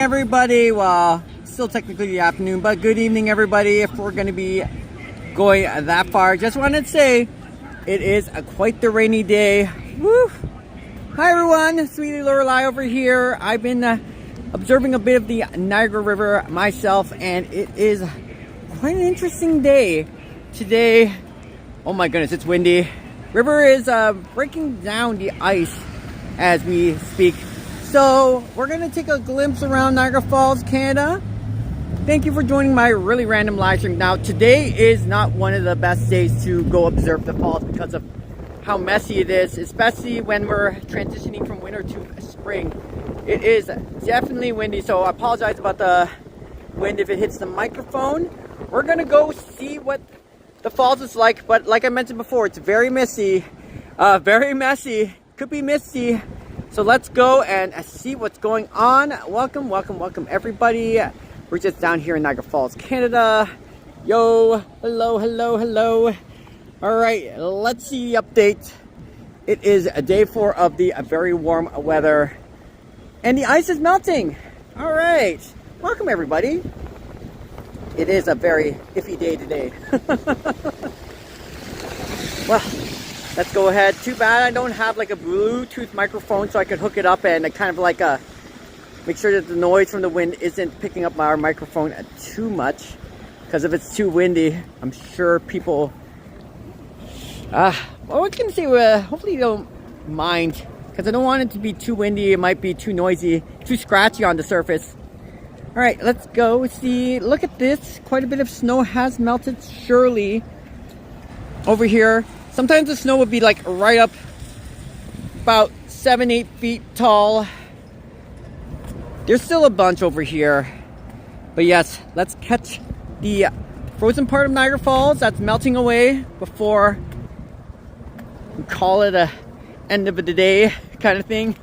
Everybody, well, still technically the afternoon, but good evening everybody. If we're going to be going that far, just wanted to say it is quite the rainy day. Woo! Hi everyone, sweetie Lorelei over here. I've been observing a bit of the Niagara River myself, and it is quite an interesting day today. Oh my goodness, it's windy. River is breaking down the ice as we speak. So we're going to take a glimpse around Niagara Falls, Canada. Thank you for joining my really random live stream. Now, today is not one of the best days to go observe the falls because of how messy it is, especially when we're transitioning from winter to spring. It is definitely windy, so I apologize about the wind if it hits the microphone. We're going to go see what the falls is like, but like I mentioned before, it's very messy, could be misty. So let's go and see what's going on. Welcome everybody. We're just down here in Niagara Falls, Canada. Yo, hello. All right, let's see the update. It is day 4 of the very warm weather, and the ice is melting. All right, welcome everybody. It is a very iffy day today. Well, let's go ahead. Too bad I don't have like a Bluetooth microphone so I could hook it up and kind of like make sure that the noise from the wind isn't picking up our microphone too much, because if it's too windy, I'm sure people well, I was gonna say hopefully you don't mind, because I don't want it to be too windy. It might be too noisy, too scratchy on the surface. All right, let's go see. Look at this, quite a bit of snow has melted surely over here. Sometimes the snow would be like right up about 7-8 feet tall. There's still a bunch over here. But yes, let's catch the frozen part of Niagara Falls that's melting away before we call it a end of the day kind of thing.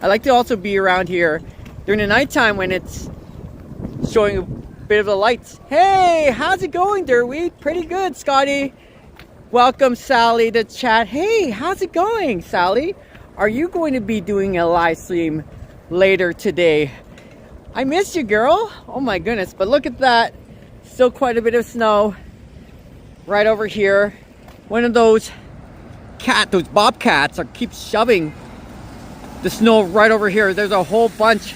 I like to also be around here during the nighttime when it's showing a bit of the lights. Hey, how's it going, Derweed? Pretty good, Scotty. Welcome, Sally, to chat. Hey, how's it going, Sally? Are you going to be doing a live stream later today? I missed you, girl. Oh my goodness, but look at that. Still quite a bit of snow right over here. One of those bobcats keeps shoving the snow right over here. There's a whole bunch.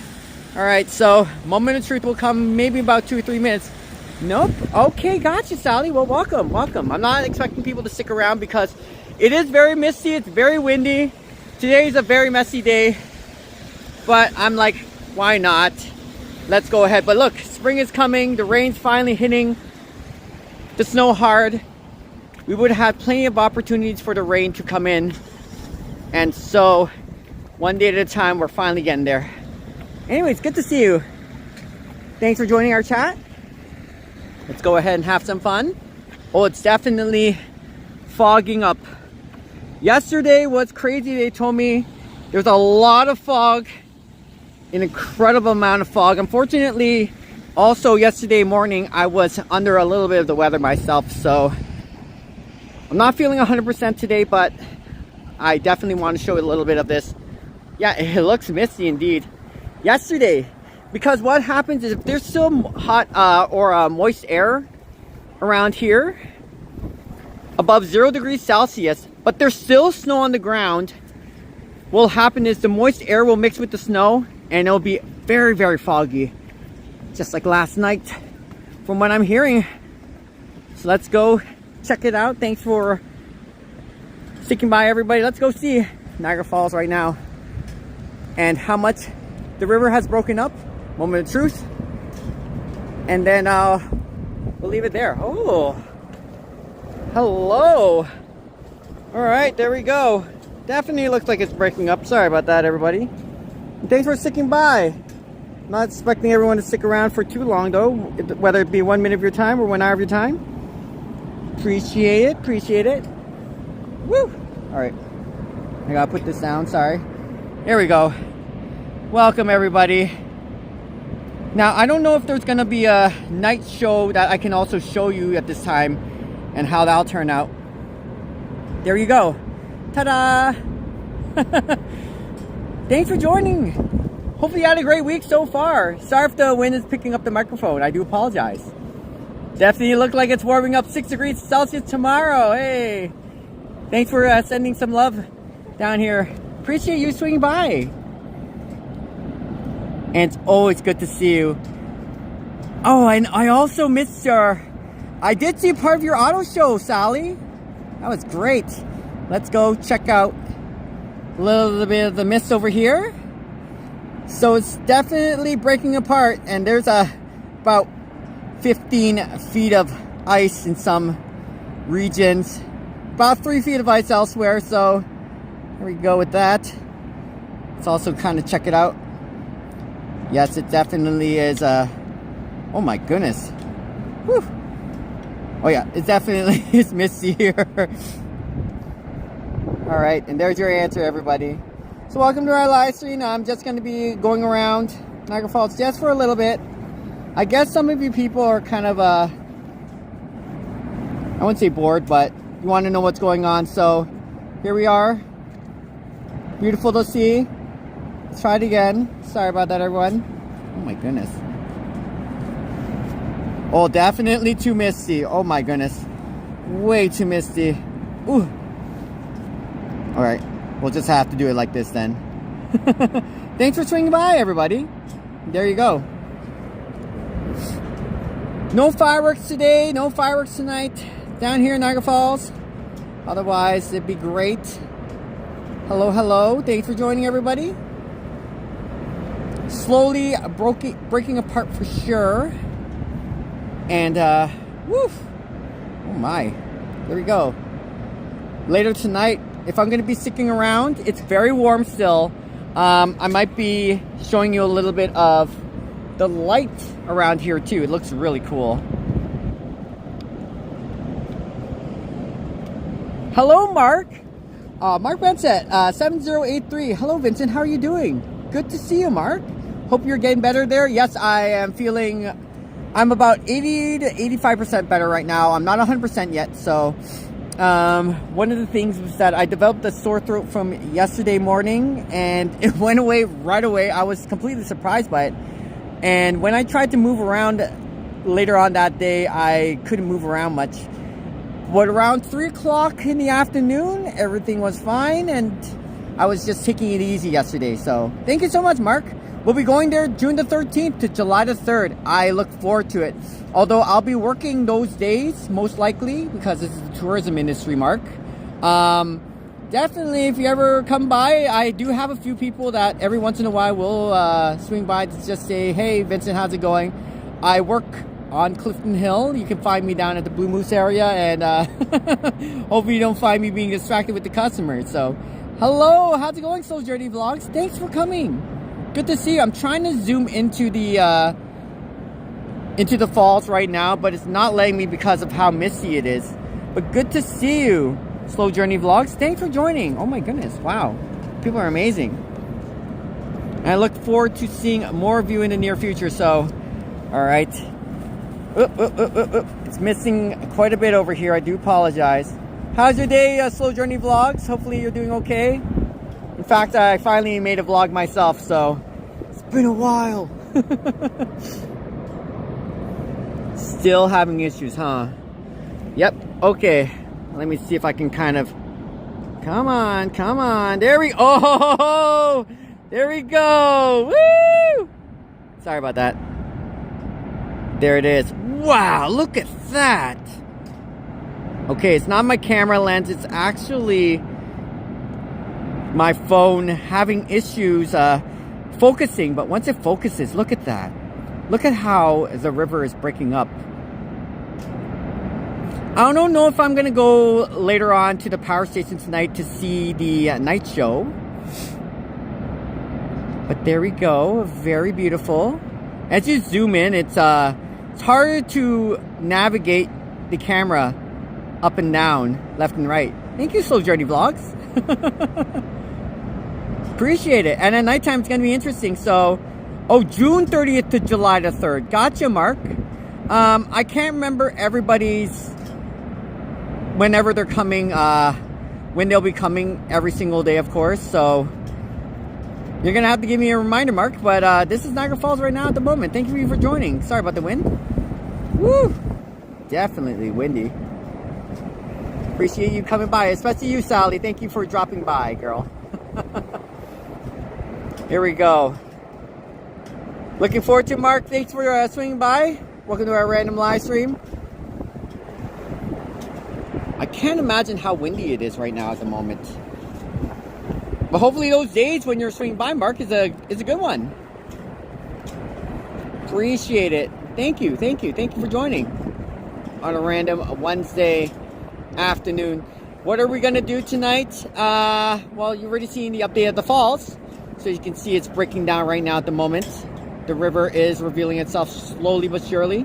All right, so moment of truth will come maybe about 2 or 3 minutes. Nope. Okay, gotcha, Sally. Well, welcome. I'm not expecting people to stick around because it is very misty. It's very windy. Today is a very messy day, but I'm like, why not? Let's go ahead. But look, spring is coming. The rain's finally hitting the snow hard. We would have had plenty of opportunities for the rain to come in, and so one day at a time, we're finally getting there. Anyways, good to see you. Thanks for joining our chat. Let's go ahead and have some fun. Oh, it's definitely fogging up. Yesterday was crazy. They told me there's a lot of fog, an incredible amount of fog. Unfortunately, also yesterday morning, I was under a little bit of the weather myself, so I'm not feeling 100% today, but I definitely want to show you a little bit of this. Yeah, it looks misty indeed. Yesterday, because what happens is if there's still hot or moist air around here above 0 degrees Celsius, but there's still snow on the ground, what will happen is the moist air will mix with the snow and it'll be very, very foggy, just like last night from what I'm hearing. So let's go check it out. Thanks for sticking by, everybody. Let's go see Niagara Falls right now and how much the river has broken up. Moment of truth, and then we'll leave it there. Oh, hello. All right, there we go. Definitely looks like it's breaking up. Sorry about that, everybody. And thanks for sticking by. Not expecting everyone to stick around for too long though, whether it be 1 minute of your time or 1 hour of your time. Appreciate it. Woo. All right, I gotta put this down. Sorry. There we go. Welcome everybody. Now, I don't know if there's going to be a night show that I can also show you at this time and how that'll turn out. There you go. Ta-da! Thanks for joining. Hopefully you had a great week so far. Sorry if the wind is picking up the microphone. I do apologize. Definitely look like it's warming up 6 degrees Celsius tomorrow. Hey, thanks for sending some love down here. Appreciate you swinging by. And it's always good to see you. Oh, and I also missed I did see part of your auto show, Sally. That was great. Let's go check out a little bit of the mist over here. So it's definitely breaking apart, and there's about 15 feet of ice in some regions, about 3 feet of ice elsewhere. So here we go with that. Let's also kind of check it out. Yes, it definitely is. Oh my goodness. Whew. Oh yeah, it definitely is misty here. All right, and there's your answer, everybody. So welcome to our live stream. I'm just going to be going around Niagara Falls just for a little bit. I guess some of you people are kind of, I wouldn't say bored, but you want to know what's going on. So here we are. Beautiful to see. Let's try it again. Sorry about that, everyone. Oh my goodness. Oh, definitely too misty. Oh my goodness. Way too misty. Ooh. All right. We'll just have to do it like this then. Thanks for swinging by, everybody. There you go. No fireworks today. No fireworks tonight down here in Niagara Falls. Otherwise, it'd be great. Hello, hello. Thanks for joining, everybody. Slowly breaking apart for sure. And, woof. Oh my. There we go. Later tonight, if I'm going to be sticking around, it's very warm still. I might be showing you a little bit of the light around here too. It looks really cool. Hello, Mark. Mark Bensett, 7083. Hello, Vincent. How are you doing? Good to see you, Mark. Hope you're getting better there. Yes, I am feeling... I'm about 80 to 85% better right now. I'm not 100% yet, so... one of the things was that I developed a sore throat from yesterday morning, and it went away right away. I was completely surprised by it. And when I tried to move around later on that day, I couldn't move around much. But around 3 o'clock in the afternoon, everything was fine, and I was just taking it easy yesterday. So thank you so much, Mark. We'll be going there June the 13th to July the 3rd. I look forward to it. Although I'll be working those days, most likely, because this is the tourism industry, Mark. Definitely, if you ever come by, I do have a few people that every once in a while will swing by to just say, hey, Vincent, how's it going? I work on Clifton Hill. You can find me down at the Blue Moose area, and hopefully you don't find me being distracted with the customers. So, hello, how's it going, Soul Journey Vlogs? Thanks for coming. Good to see you. I'm trying to zoom into the falls right now, but it's not letting me because of how misty it is. But good to see you, Slow Journey Vlogs. Thanks for joining. Oh my goodness, wow, people are amazing. And I look forward to seeing more of you in the near future. So, all right. It's missing quite a bit over here. I do apologize. How's your day, Slow Journey Vlogs? Hopefully you're doing okay. In fact, I finally made a vlog myself, so it's been a while. Still having issues, huh? Yep. Okay. Let me see if I can kind of... Come on, come on. There we... Oh! There we go! Woo! Sorry about that. There it is. Wow, look at that! Okay, it's not my camera lens. It's actually my phone having issues focusing. But once it focuses, look at that. Look at how the river is breaking up. I don't know if I'm going to go later on to the power station tonight to see the night show. But there we go. Very beautiful. As you zoom in, it's harder to navigate the camera up and down, left and right. Thank you, Slow Journey Vlogs. Appreciate it. And at nighttime, it's going to be interesting. So, oh, June 30th to July the 3rd. Gotcha, Mark. I can't remember everybody's... Whenever they're coming, when they'll be coming every single day, of course. So, You're gonna have to give me a reminder, Mark, but this is Niagara Falls right now at the moment. Thank you for joining. Sorry about the wind. Woo! Definitely windy. Appreciate you coming by, especially you, Sally. Thank you for dropping by, girl. Here we go. Looking forward to Mark. Thanks for swinging by. Welcome to our random live stream. I can't imagine how windy it is right now at the moment. But hopefully those days when you're swinging by, Mark, is a good one. Appreciate it. Thank you for joining on a random Wednesday afternoon. What are we gonna do tonight? Well, you've already seen the update of the falls, so you can see it's breaking down right now at the moment. The river is revealing itself slowly but surely.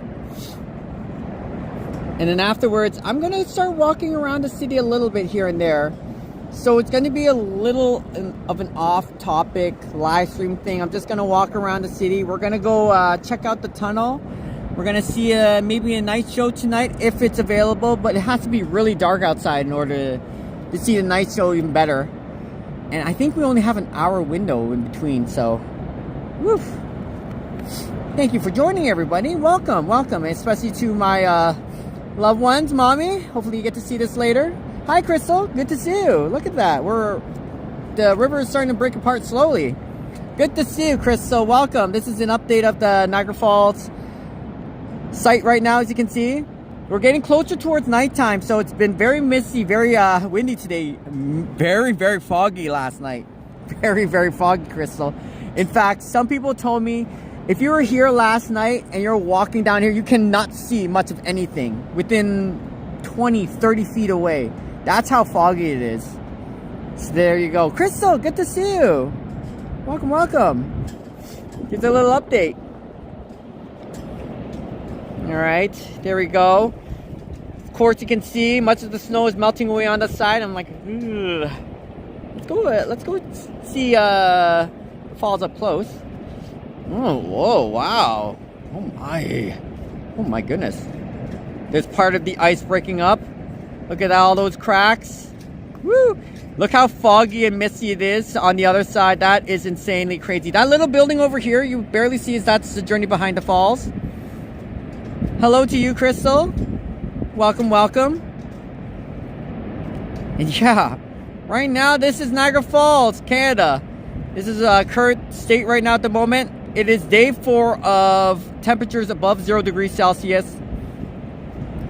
And then afterwards, I'm gonna start walking around the city a little bit here and there. So it's going to be a little of an off-topic live stream thing. I'm just going to walk around the city. We're going to go check out the tunnel. We're going to see maybe a night show tonight if it's available. But it has to be really dark outside in order to see the night show even better. And I think we only have an hour window in between. So, woof. Thank you for joining, everybody. Welcome. Especially to my loved ones, Mommy. Hopefully you get to see this later. Hi, Crystal. Good to see you. Look at that. The river is starting to break apart slowly. Good to see you, Crystal. Welcome. This is an update of the Niagara Falls site right now, as you can see. We're getting closer towards nighttime, so it's been very misty, very windy today. Very, very foggy last night. Very, very foggy, Crystal. In fact, some people told me if you were here last night and you're walking down here, you cannot see much of anything within 20, 30 feet away. That's how foggy it is. So there you go. Crystal, good to see you. Welcome. Here's a little update. All right, there we go. Of course, you can see much of the snow is melting away on the side. I'm like, ugh. Let's go see the falls up close. Oh, whoa, wow. Oh my goodness. There's part of the ice breaking up. Look at all those cracks. Woo! Look how foggy and misty it is on the other side. That is insanely crazy. That little building over here, you barely see, that's the journey behind the falls. Hello to you, Crystal. Welcome. And yeah, right now this is Niagara Falls, Canada. This is a current state right now at the moment. It is day 4 of temperatures above 0 degrees Celsius.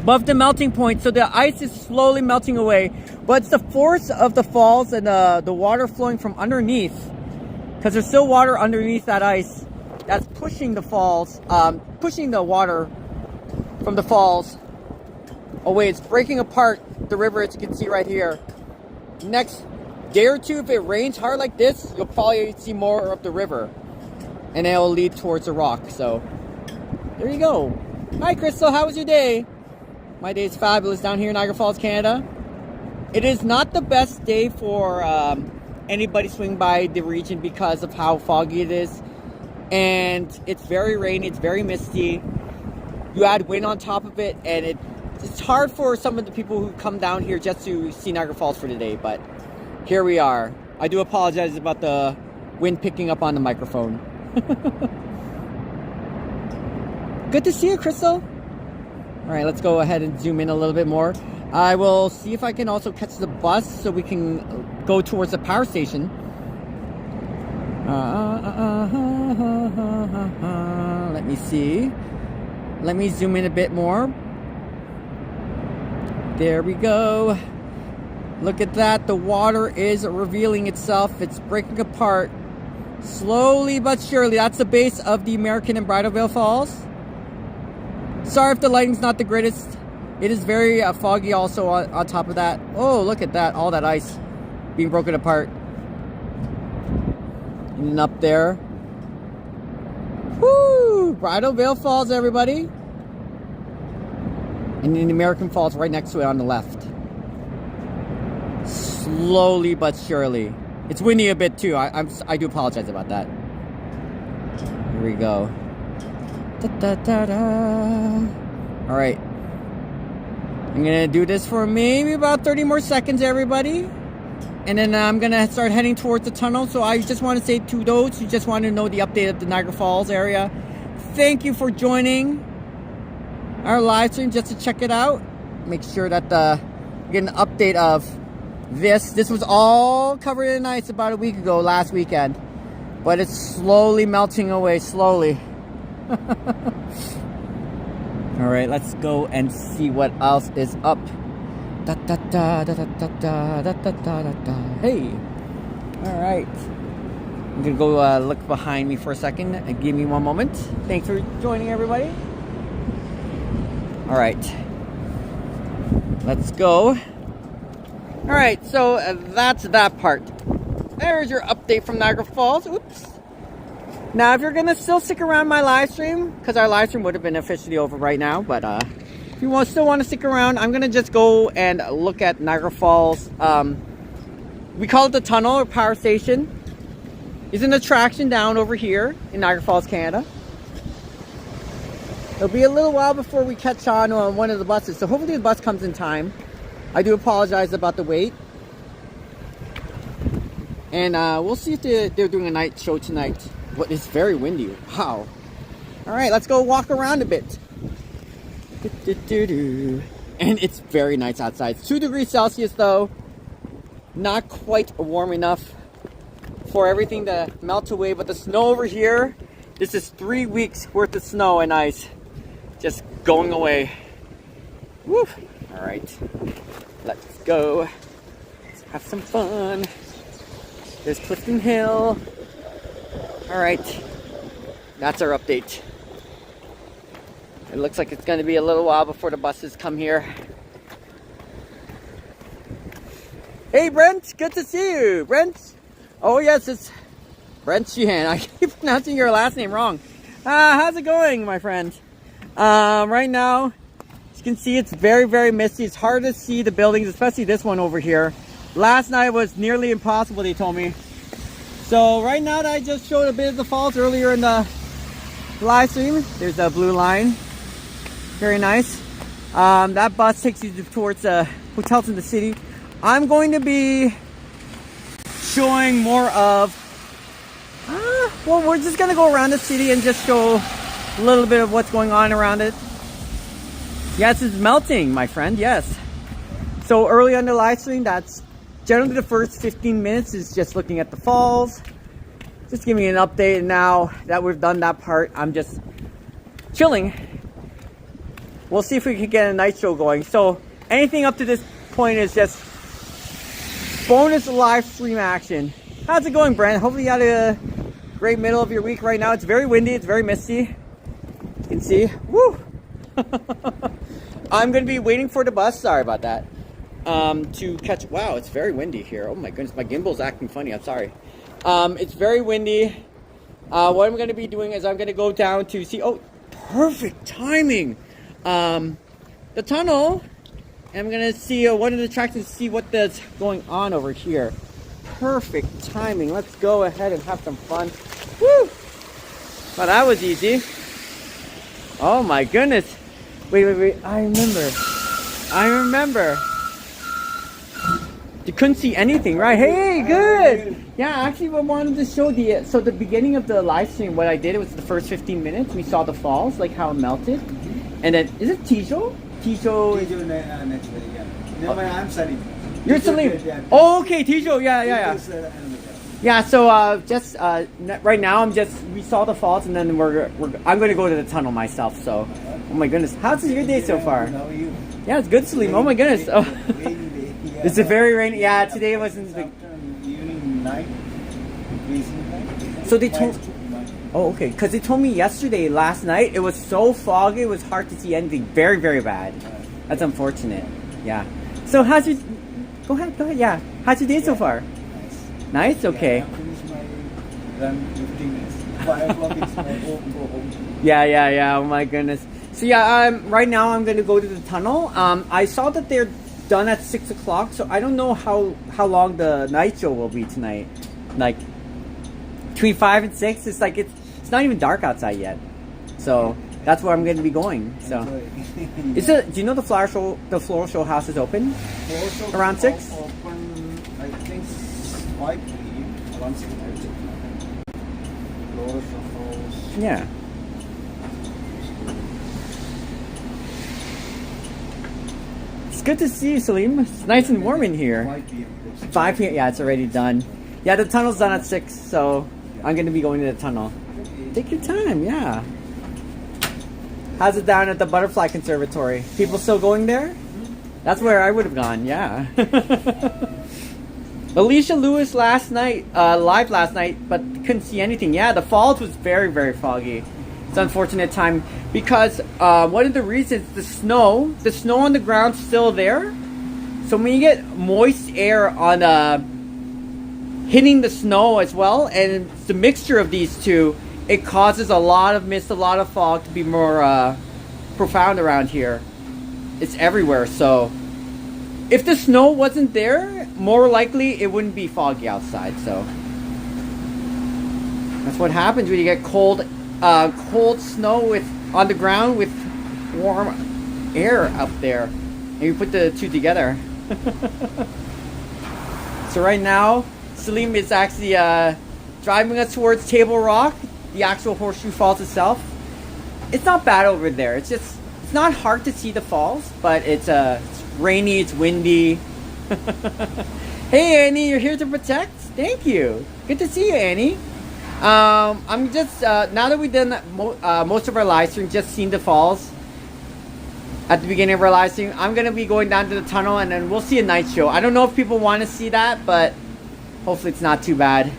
Above the melting point, so the ice is slowly melting away, but it's the force of the falls and the water flowing from underneath, because there's still water underneath that ice that's pushing the falls, pushing the water from the falls away. It's breaking apart the river, as you can see right here. Next day or two, if it rains hard like this, you'll probably see more of the river, and it'll lead towards the rock. So there you go. Hi, Crystal. How was your day? My day is fabulous down here in Niagara Falls, Canada. It is not the best day for anybody swinging by the region because of how foggy it is. And it's very rainy, it's very misty. You add wind on top of it, and it's hard for some of the people who come down here just to see Niagara Falls for today. But here we are. I do apologize about the wind picking up on the microphone. Good to see you, Crystal. All right, let's go ahead and zoom in a little bit more. I will see if I can also catch the bus so we can go towards the power station. Let me see. Let me zoom in a bit more. There we go. Look at that. The water is revealing itself. It's breaking apart slowly but surely. That's the base of the American and Bridalveil Falls. Sorry if the lighting's not the greatest. It is very foggy also on top of that. Oh, look at that. All that ice being broken apart. And then up there. Woo! Bridalveil Falls, everybody. And then the American Falls right next to it on the left. Slowly but surely. It's windy a bit too. I do apologize about that. Here we go. All right. I'm gonna do this for maybe about 30 more seconds, everybody. And then I'm gonna start heading towards the tunnel. So I just want to say to those who just want to know the update of the Niagara Falls area, thank you for joining our live stream just to check it out. Make sure that you get an update of this. This was all covered in ice about a week ago, last weekend. But it's slowly melting away, slowly. Alright, let's go and see what else is up. Da, da, da, da, da, da, da, da, da, da, da. Hey! Alright. I'm gonna go look behind me for a second and give me one moment. Thanks for joining, everybody. Alright. Let's go. Alright, so that's that part. There's your update from Niagara Falls. Oops. Now, if you're going to still stick around my live stream, because our live stream would have been officially over right now, but if you still want to stick around, I'm going to just go and look at Niagara Falls. We call it the tunnel or power station. It's an attraction down over here in Niagara Falls, Canada. It'll be a little while before we catch on one of the buses, so hopefully the bus comes in time. I do apologize about the wait. And we'll see if they're doing a night show tonight. But it's very windy. Wow. Alright, let's go walk around a bit. And it's very nice outside. It's 2 degrees Celsius though. Not quite warm enough for everything to melt away. But the snow over here, this is 3 weeks worth of snow and ice. Just going away. Woo! Alright. Let's go. Let's have some fun. There's Clifton Hill. Alright. That's our update. It looks like it's going to be a little while before the buses come here. Hey Brent, good to see you. Brent? Oh yes, it's Brent Sheehan. I keep pronouncing your last name wrong. How's it going, my friend? Right now, as you can see, it's very, very misty. It's hard to see the buildings, especially this one over here. Last night was nearly impossible, they told me. So right now that I just showed a bit of the falls earlier in the live stream. There's the blue line. Very nice. That bus takes you towards hotels in the city. I'm going to be showing more of, well, we're just going to go around the city and just show a little bit of what's going on around it. Yes, it's melting, my friend, yes. So early on the live stream, that's generally the first 15 minutes is just looking at the falls, just giving an update. And now that we've done that part, I'm just chilling. We'll see if we can get a night show going. So anything up to this point is just bonus live stream action. How's it going, Brent? Hopefully you had a great middle of your week. Right now it's very windy, it's very misty. You can see, woo! I'm going to be waiting for the bus, sorry about that. To catch, wow, it's very windy here. Oh my goodness, my gimbal's acting funny, I'm sorry. It's very windy. What I'm going to be doing is I'm going to go down to see, oh, perfect timing. The tunnel, and I'm going to see one of the attractions, see what's going on over here. Perfect timing. Let's go ahead and have some fun. Woo! Well, that was easy. Oh my goodness. Wait. I remember. You couldn't see anything, right? Hey, good. Yeah, actually, I wanted to show the beginning of the live stream. What I did, it was the first 15 minutes. We saw the falls, like how it melted, and then is it Tijo? Tijo next week. Yeah. No, I'm Salim. You're Salim. Oh, okay, Tijo. Yeah. Yeah. So just right now, we saw the falls, and then I'm going to go to the tunnel myself. So, oh my goodness, how's your day so far? How are you? Yeah, it's good, Salim. Oh my goodness. Oh. It's a very rainy. Yeah, today wasn't the evening night. So they told. Oh, okay. Because they told me last night, it was so foggy, it was hard to see anything. Very, very bad. That's unfortunate. Yeah. So how's your? Go ahead. Yeah. How's your day so far? Nice. Okay. I finished my run 15 minutes. 5 o'clock is my home. Yeah. Oh my goodness. So yeah, right now I'm going to go to the tunnel. I saw that they're done at 6 o'clock, so I don't know how long the night show will be tonight. Like between 5 and 6, it's like it's not even dark outside yet. So that's where I'm going to be going. So do you know the floral show house is open around 6? Open, I think 5 p.m. around 6 Niagara Falls. Yeah. It's good to see you, Salim. It's nice and warm in here. 5 p.m. 5 p.m. Yeah, it's already done. Yeah, the tunnel's done at 6, so I'm going to be going to the tunnel. Take your time, yeah. How's it down at the Butterfly Conservatory? People still going there? That's where I would have gone, yeah. Alicia Lewis last night, live last night, but couldn't see anything. Yeah, the falls was very, very foggy. It's an unfortunate time because one of the reasons, the snow on the ground's still there. So when you get moist air on hitting the snow as well, and it's the mixture of these two, it causes a lot of mist, a lot of fog to be more profound around here. It's everywhere, so if the snow wasn't there, more likely it wouldn't be foggy outside. So that's what happens when you get cold snow on the ground with warm air up there, and you put the two together. So right now, Salim is actually driving us towards Table Rock, the actual Horseshoe Falls itself. It's not bad over there. It's not hard to see the falls, but it's rainy, it's windy. Hey Annie, you're here to protect? Thank you. Good to see you, Annie. I'm just now that we've done most of our live stream, just seen the falls at the beginning of our live stream, I'm gonna be going down to the tunnel and then we'll see a night show. I don't know if people want to see that, but hopefully it's not too bad.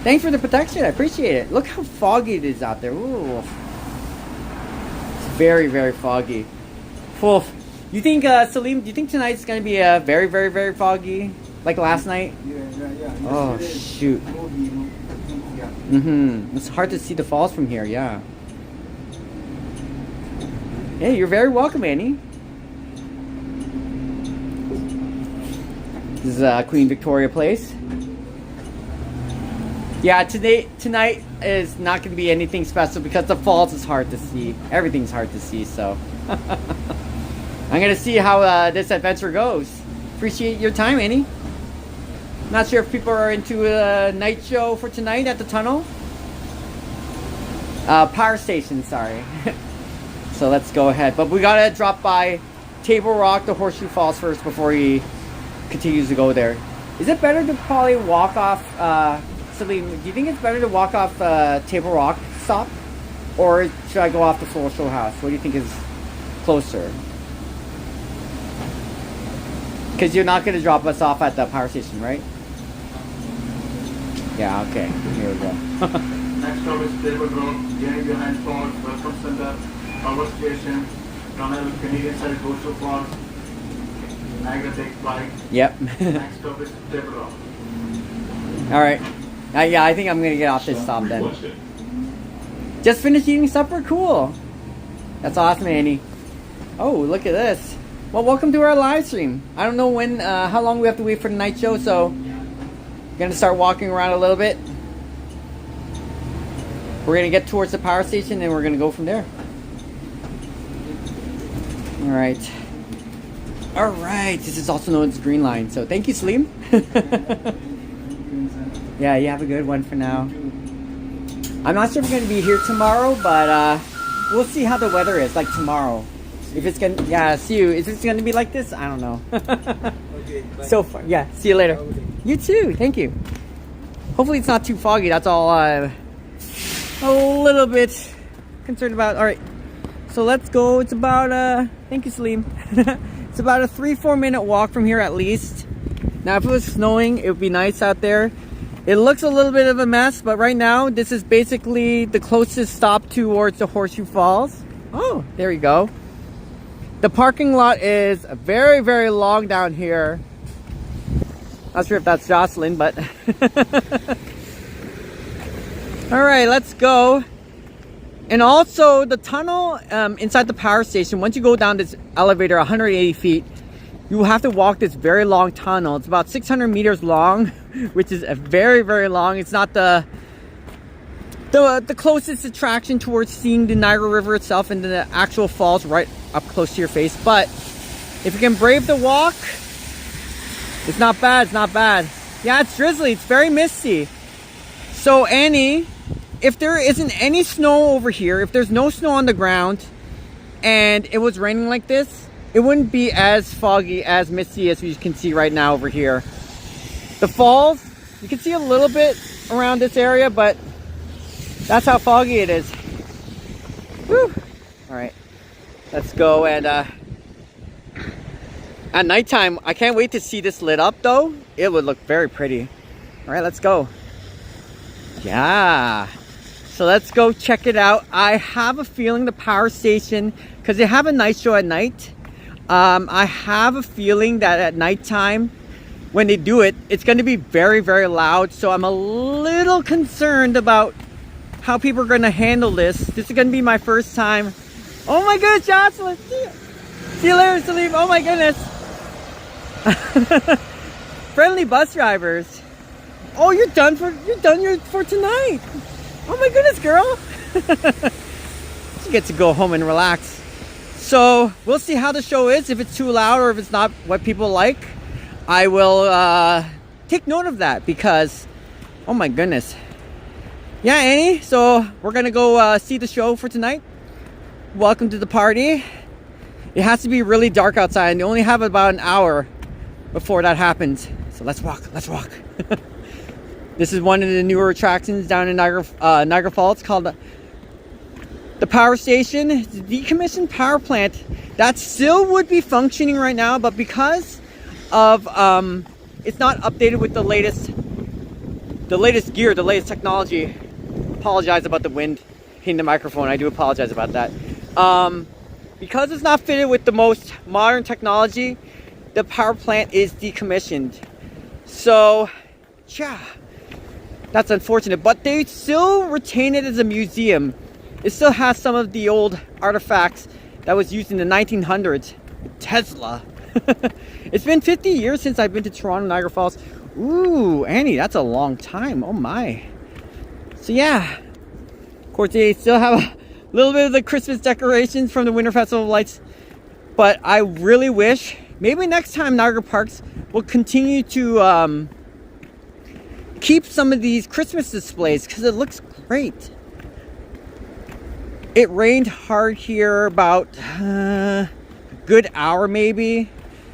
Thanks for the protection, I appreciate it. Look how foggy it is out there. Ooh. It's very, very foggy. Oof. You think, Salim, do you think tonight's going to be very, very, very foggy? Like last night? Yeah. Oh, shoot. It's hard to see the falls from here, yeah. Hey, you're very welcome, Annie. This is Queen Victoria Place. Yeah, tonight is not going to be anything special because the falls is hard to see. Everything's hard to see, so. I'm going to see how this adventure goes. Appreciate your time, Annie. Not sure if people are into a night show for tonight at the tunnel. Power station, sorry. So let's go ahead. But we got to drop by Table Rock, the Horseshoe Falls first before he continues to go there. Is it better to probably walk off... Salim, do you think it's better to walk off Table Rock stop? Or should I go off the Floral Show House? What do you think is closer? Because you're not going to drop us off at the power station, right? Yeah, okay. Here we go. Next stop is Table Road, behind Falls, Welcome Center, Power Station, Tunnel, Canadian side, Horseshoe Falls, Niagara take flight. Yep. Next stop is Table Rock. Alright. Yeah, I think I'm going to get off this stop then. Just finished eating supper? Cool. That's awesome, Annie. Oh, look at this. Well, welcome to our live stream. I don't know when, how long we have to wait for the night show, so I'm going to start walking around a little bit. We're going to get towards the power station and we're going to go from there. Alright. Alright, this is also known as Green Line, so thank you, Salim. Yeah, you have a good one for now. I'm not sure if we're going to be here tomorrow, but we'll see how the weather is, like tomorrow. If it's going to, yeah, see you. Is it going to be like this? I don't know. Okay, bye. So far, yeah, see you later. You too, thank you. Hopefully it's not too foggy, that's all a little bit concerned about. Alright, so let's go. It's about, thank you, Salim. It's about a 3-4 minute walk from here at least. Now, if it was snowing, it would be nice out there. It looks a little bit of a mess, but right now, this is basically the closest stop towards the Horseshoe Falls. Oh, there you go. The parking lot is very, very long down here. Not sure if that's Jocelyn, but... Alright, let's go. And also, the tunnel inside the power station, once you go down this elevator 180 feet, you will have to walk this very long tunnel. It's about 600 meters long, which is a very, very long. It's not the closest attraction towards seeing the Niagara River itself and the actual falls right up close to your face. But if you can brave the walk, it's not bad. It's not bad. Yeah, it's drizzly. It's very misty. So Annie, if there isn't any snow over here, if there's no snow on the ground and it was raining like this, it wouldn't be as foggy, as misty as you can see right now over here. The falls, you can see a little bit around this area, but that's how foggy it is. Whew. All right, let's go. And at nighttime, I can't wait to see this lit up though. It would look very pretty. All right, let's go. Yeah. So let's go check it out. I have a feeling the power station, because they have a night show at night. I have a feeling that at nighttime, when they do it, it's going to be very, very loud. So I'm a little concerned about how people are going to handle this. This is going to be my first time. Oh my goodness, Jocelyn. See you later, Salim. Oh my goodness. Friendly bus drivers. Oh, you're done for tonight. Oh my goodness, girl. You get to go home and relax. So we'll see how the show is. If it's too loud or if it's not what people like, I will take note of that, because oh my goodness. Yeah, Annie, so we're gonna go see the show for tonight. Welcome to the party. It has to be really dark outside, and they only have about an hour before that happens. So let's walk. This is one of the newer attractions down in Niagara Falls, called the power station. It's a decommissioned power plant that still would be functioning right now, but because of it's not updated with the latest gear, the latest technology. Apologize about the wind hitting the microphone. I do apologize about that. Because it's not fitted with the most modern technology, the power plant is decommissioned. So yeah, that's unfortunate, but they still retain it as a museum. It still has some of the old artifacts that was used in the 1900s. Tesla. It's been 50 years since I've been to Toronto, Niagara Falls. Ooh, Annie, that's a long time. Oh my. So yeah, of course they still have a little bit of the Christmas decorations from the Winter Festival of Lights. But I really wish, maybe next time Niagara Parks will continue to keep some of these Christmas displays, because it looks great. It rained hard here about a good hour maybe.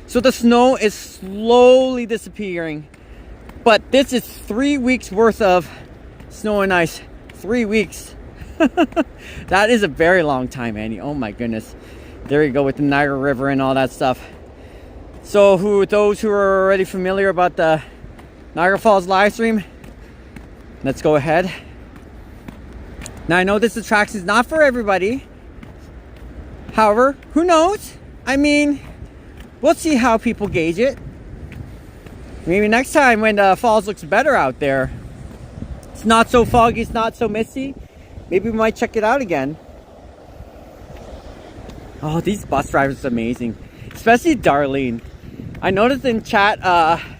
So the snow is slowly disappearing. But this is 3 weeks worth of snow and ice. 3 weeks. That is a very long time, Annie. Oh my goodness. There you go with the Niagara River and all that stuff. So those who are already familiar about the Niagara Falls live stream, let's go ahead. Now I know this attraction is not for everybody. However, who knows? I mean, we'll see how people gauge it. Maybe next time when the falls looks better out there, it's not so foggy, it's not so misty, maybe we might check it out again. Oh, these bus drivers are amazing. Especially Darlene. I noticed in chat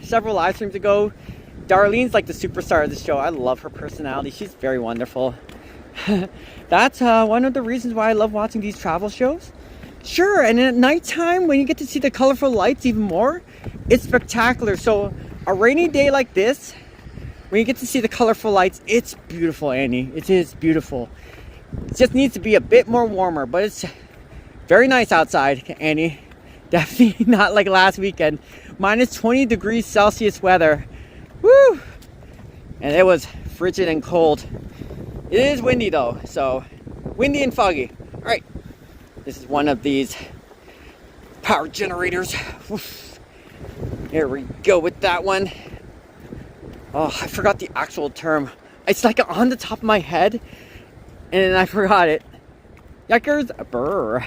several live streams ago, Darlene's like the superstar of the show. I love her personality. She's very wonderful. That's one of the reasons why I love watching these travel shows. Sure, and at nighttime, when you get to see the colorful lights even more, it's spectacular. So a rainy day like this, when you get to see the colorful lights, it's beautiful, Annie. It is beautiful. It just needs to be a bit more warmer, but it's very nice outside, Annie. Definitely not like last weekend. Minus 20 degrees Celsius weather. Woo! And it was frigid and cold. It is windy though, so windy and foggy. All right, this is one of these power generators. Oof. Here we go with that one. Oh, I forgot the actual term. It's like on the top of my head, and I forgot it. Yuckers, brr.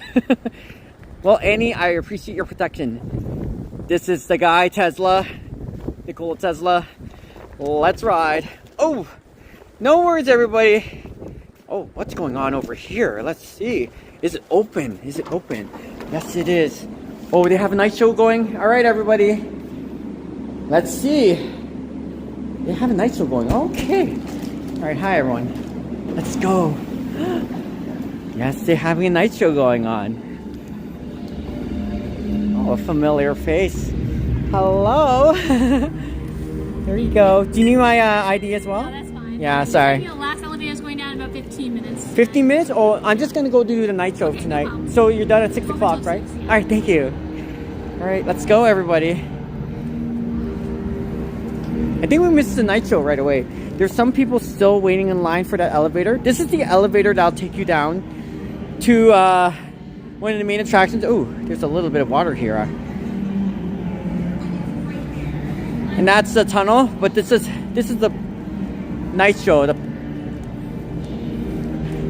Well, Annie, I appreciate your protection. This is the guy, Tesla, Nikola Tesla. Let's ride. Oh, no worries, everybody. Oh, what's going on over here? Let's see. Is it open? Is it open? Yes, it is. Oh, they have a night show going. All right, everybody. Let's see. They have a night show going. Okay. All right, hi, everyone. Let's go. Yes, they're having a night show going on. Oh, a familiar face. Hello. There you go. Do you need my ID as well? No, that's fine. Yeah, sorry. The last elevator is going down in about 15 minutes. 15 minutes? Oh, I'm just going to go do the night show tonight. problem. So you're done at 6 Over o'clock, till right? 6, yeah. All right, thank you. All right, let's go, everybody. I think we missed the night show right away. There's some people still waiting in line for that elevator. This is the elevator that'll take you down to one of the main attractions. Oh, there's a little bit of water here. And that's the tunnel, but this is the night show. The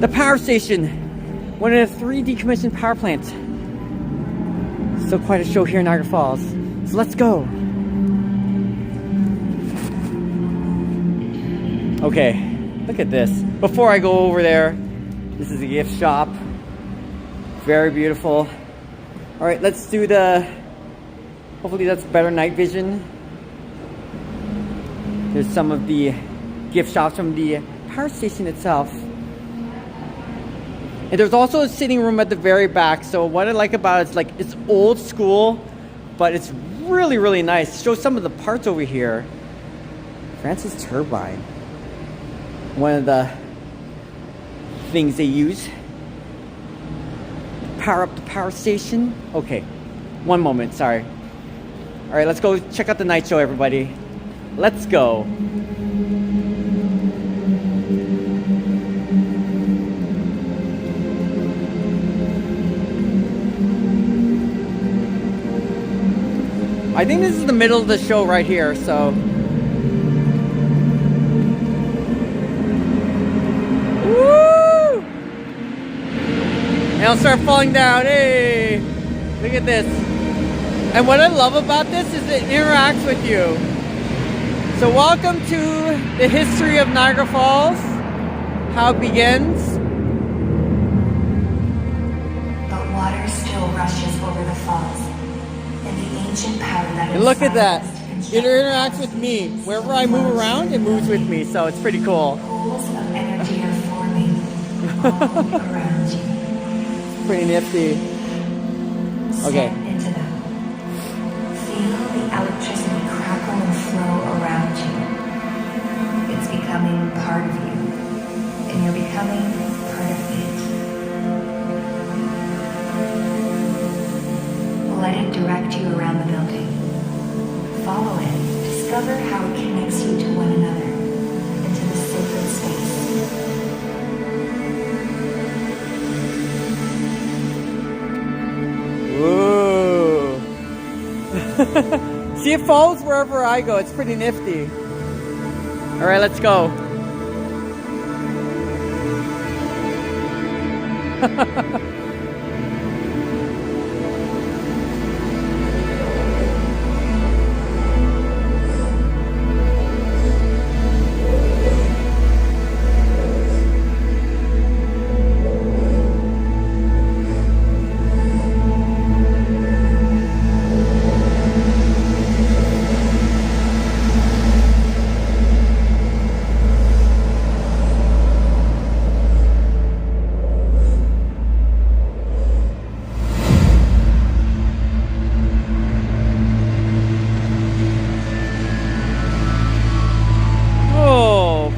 power station, one of the 3 decommissioned power plants. Still quite a show here in Niagara Falls. So let's go. Okay, look at this. Before I go over there, this is a gift shop. Very beautiful. All right, let's do hopefully that's better night vision. There's some of the gift shops from the power station itself. And there's also a sitting room at the very back. So what I like about it is like it's old school, but it's really, really nice. Show some of the parts over here. Francis turbine. One of the things they use. Power up the power station. Okay, one moment, sorry. All right, let's go check out the night show, everybody. Let's go. I think this is the middle of the show right here, so. Woo! And I'll start falling down. Hey! Look at this. And what I love about this is it interacts with you. So welcome to the history of Niagara Falls. How it begins. But water still rushes over the falls. And the ancient power that And look at that. inspires It interacts with me. Wherever I move around, it moves with me. So it's pretty cool. pools of energy are forming all around you. Pretty nifty. Okay. Step into them. Feel the electricity crackle and flow around you. It's becoming part of you, and you're becoming part of it. Let it direct you around the building. Follow it. Discover how it connects you to one another, into the sacred space. Whoa. See, it follows wherever I go. It's pretty nifty. All right, let's go.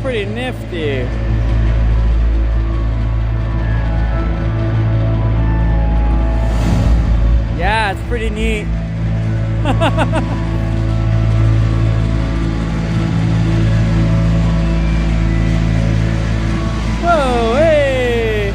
Pretty nifty. Yeah, it's pretty neat. Whoa, hey!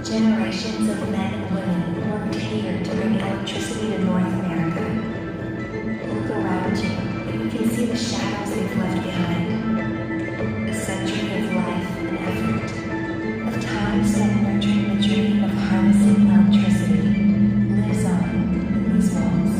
Generations of men and women worked here to bring electricity to North America. Look around you, and you can see the shadows they've left behind. A century of life and effort, of time spent nurturing the dream of harnessing electricity, lives on in these walls.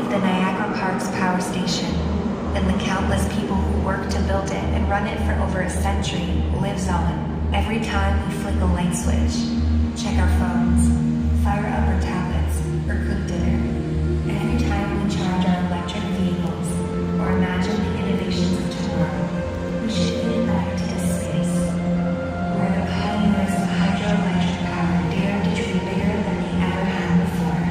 The Niagara Parks power station and the countless people who worked to build it and run it for over a century lives on. Every time we flick a light switch, check our phones, fire up our tablets, or cook dinner, every time we charge our electric vehicles or imagine the innovations of tomorrow, we should get back to this space where the pioneers of hydroelectric power dared to dream bigger than they ever had before.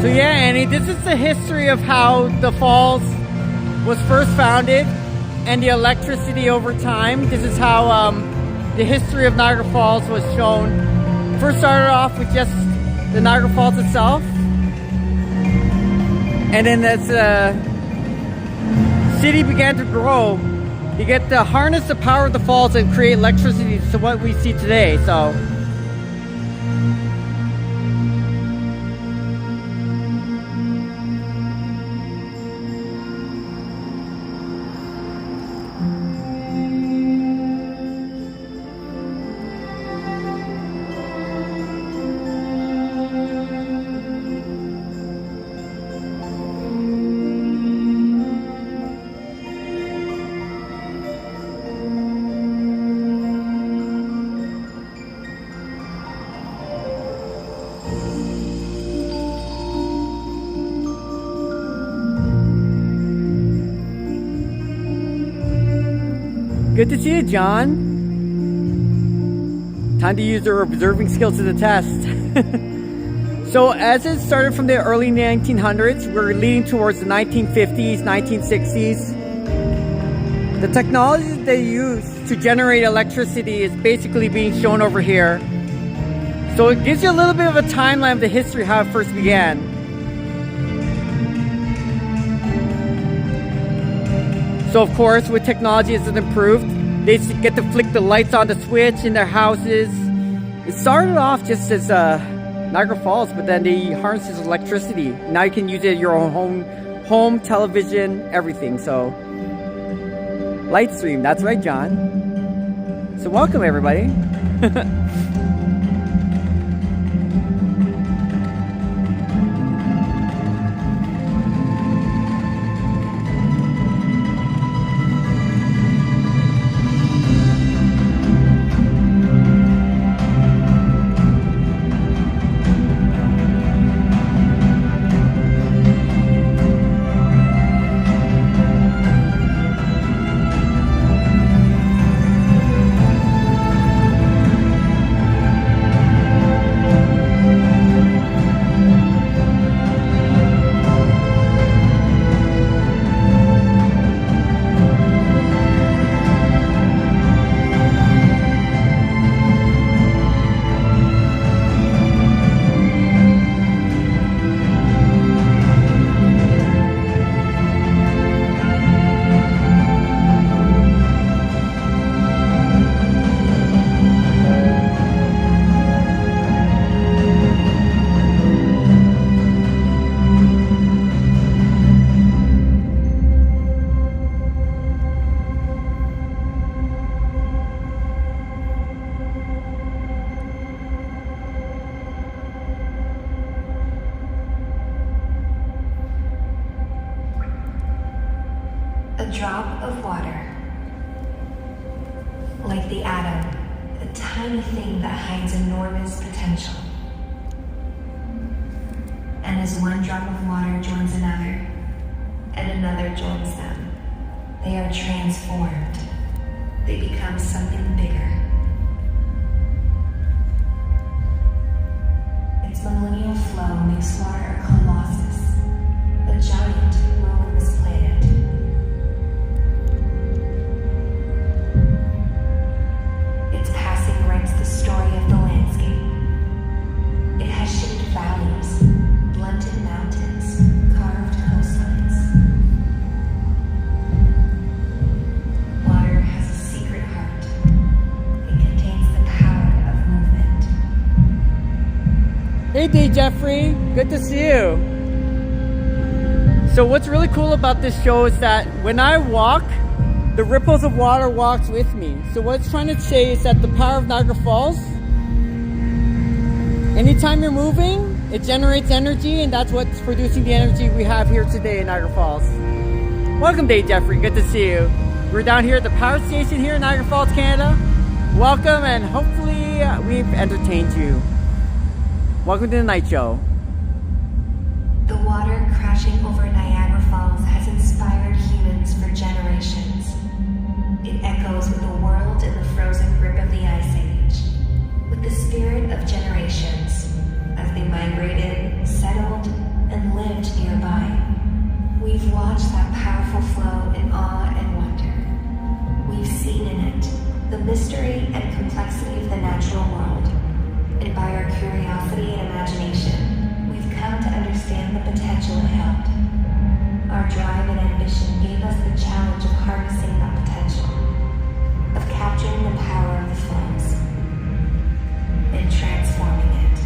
So yeah, Annie, this is the history of how the falls was first founded and the electricity over time. This is how the history of Niagara Falls was shown. First started off with just the Niagara Falls itself. And then as the city began to grow, you get to harness the power of the falls and create electricity to what we see today. So good to see you, John. Time to use your observing skills to the test. So as it started from the early 1900s, we're leading towards the 1950s, 1960s. The technology that they use to generate electricity is basically being shown over here. So it gives you a little bit of a timeline of the history, how it first began. So of course, with technology as it improved, they get to flick the lights on the switch in their houses. It started off just as Niagara Falls, but then they harnessed this electricity. Now you can use it in your own home, television, everything. So, livestream, that's right, John. So welcome, everybody. drop of water. Like the atom, a tiny thing that hides enormous potential. And as one drop of water joins another, and another joins them, they are transformed. They become something bigger. Its millennial flow makes water a colossus, a giant ruling this planet. Its passing writes the story of the landscape. It has shaped valleys, blunted mountains, carved coastlines. Water has a secret heart. It contains the power of movement. Hey D Jeffrey, good to see you. So what's really cool about this show is that when I walk, the ripples of water walks with me. So what it's trying to say is that the power of Niagara Falls, anytime you're moving, it generates energy, and that's what's producing the energy we have here today in Niagara Falls. Welcome Dave Jeffrey, good to see you. We're down here at the power station here in Niagara Falls, Canada. Welcome, and hopefully we've entertained you. Welcome to the night show. The water crashing over Niagara Falls has inspired humans for generations. It echoes with the world in the frozen grip of the Ice Age, with the spirit of generations as they migrated, settled, and lived nearby. We've watched that powerful flow in awe and wonder. We've seen in it the mystery and complexity of the natural world, and by our curiosity and imagination, we've come to understand the potential it held. Our drive and ambition gave us the challenge of harnessing that potential, of capturing the power of the flows, and transforming it.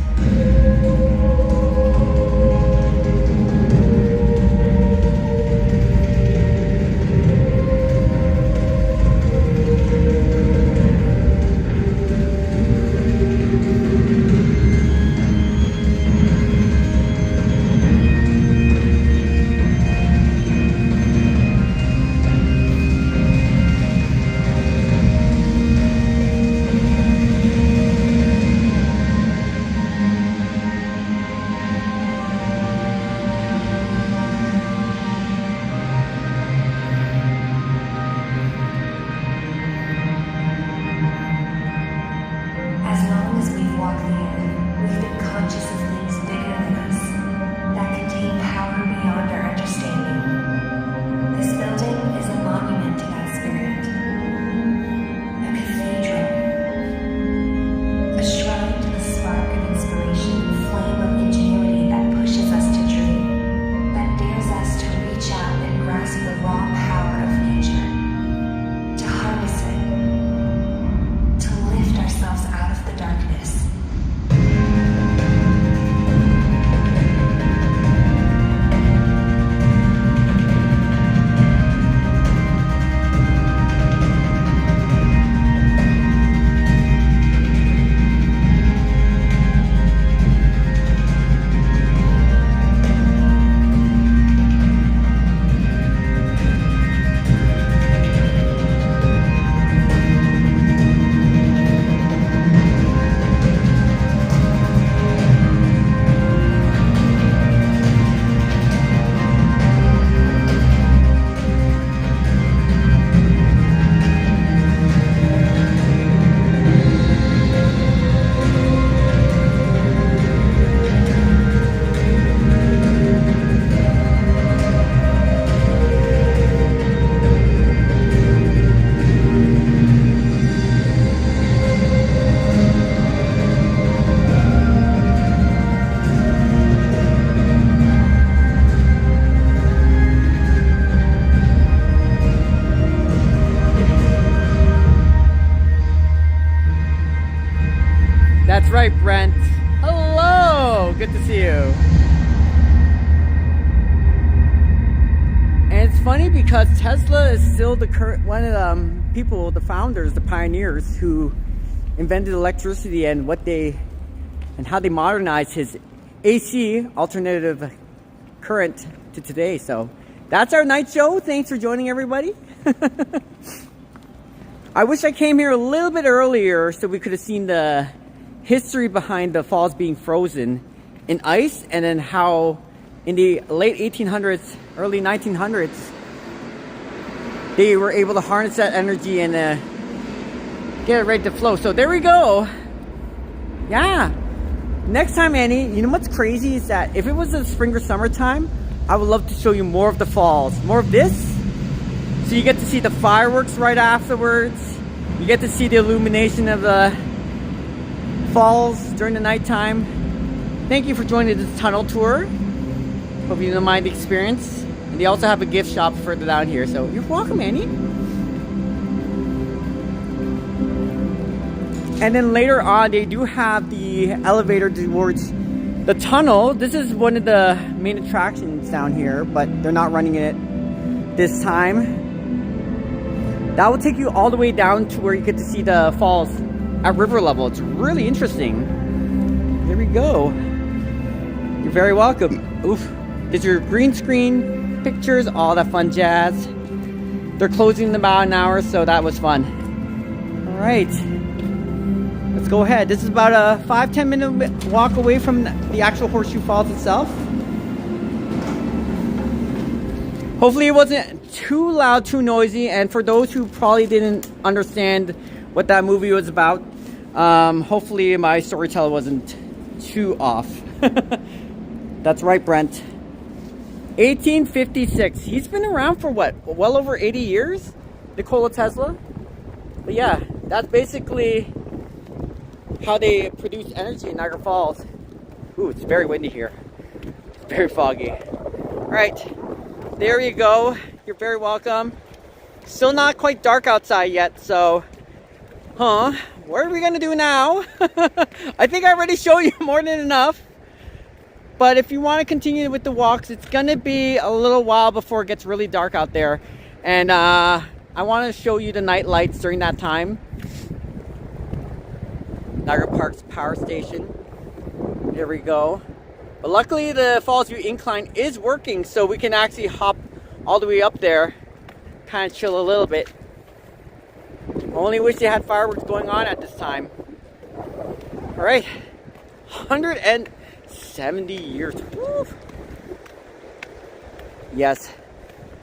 As long as we've walked the earth, we've been conscious of things bigger than us that contain power beyond our understanding. This building is a monument to that spirit, a cathedral, a shrine to the spark of inspiration and flame of ingenuity that pushes us to dream, that dares us to reach out and grasp the raw power of nature, to harness it, to lift ourselves out of the darkness. That's right, Brent. Hello, good to see you. And it's funny because Tesla is still the one of the people, the founders, the pioneers who invented electricity and how they modernized his AC, alternative current, to today. So that's our night show. Thanks for joining, everybody. I wish I came here a little bit earlier so we could have seen the history behind the falls being frozen in ice, and then how in the late 1800s, early 1900s, they were able to harness that energy and get it ready to flow. So there we go. Yeah. Next time, Annie, you know what's crazy is that if it was the spring or summertime, I would love to show you more of the falls, more of this. So you get to see the fireworks right afterwards. You get to see the illumination of the falls during the nighttime. Thank you for joining this tunnel tour. Hope you don't mind the experience. And they also have a gift shop further down here, so you're welcome, Annie. And then later on, they do have the elevator towards the tunnel. This is one of the main attractions down here, but they're not running it this time. That will take you all the way down to where you get to see the falls at river level. It's really interesting. Here we go. You're very welcome. Oof. There's your green screen pictures, all that fun jazz. They're closing in about an hour, so that was fun. All right. Let's go ahead. This is about a 5-10 minute walk away from the actual Horseshoe Falls itself. Hopefully it wasn't too loud, too noisy, and for those who probably didn't understand what that movie was about, hopefully my storyteller wasn't too off. That's right, Brent. 1856. He's been around for what? Well over 80 years? Nikola Tesla? But yeah, that's basically how they produce energy in Niagara Falls. Ooh, it's very windy here. It's very foggy. All right, there you go. You're very welcome. Still not quite dark outside yet, so, what are we gonna do now? I think I already showed you more than enough. But if you want to continue with the walks, it's gonna be a little while before it gets really dark out there. And I want to show you the night lights during that time. Niagara Park's power station. There we go. But luckily the Fallsview incline is working, so we can actually hop all the way up there, kind of chill a little bit. Only wish they had fireworks going on at this time. All right, 170 years. Woo. Yes.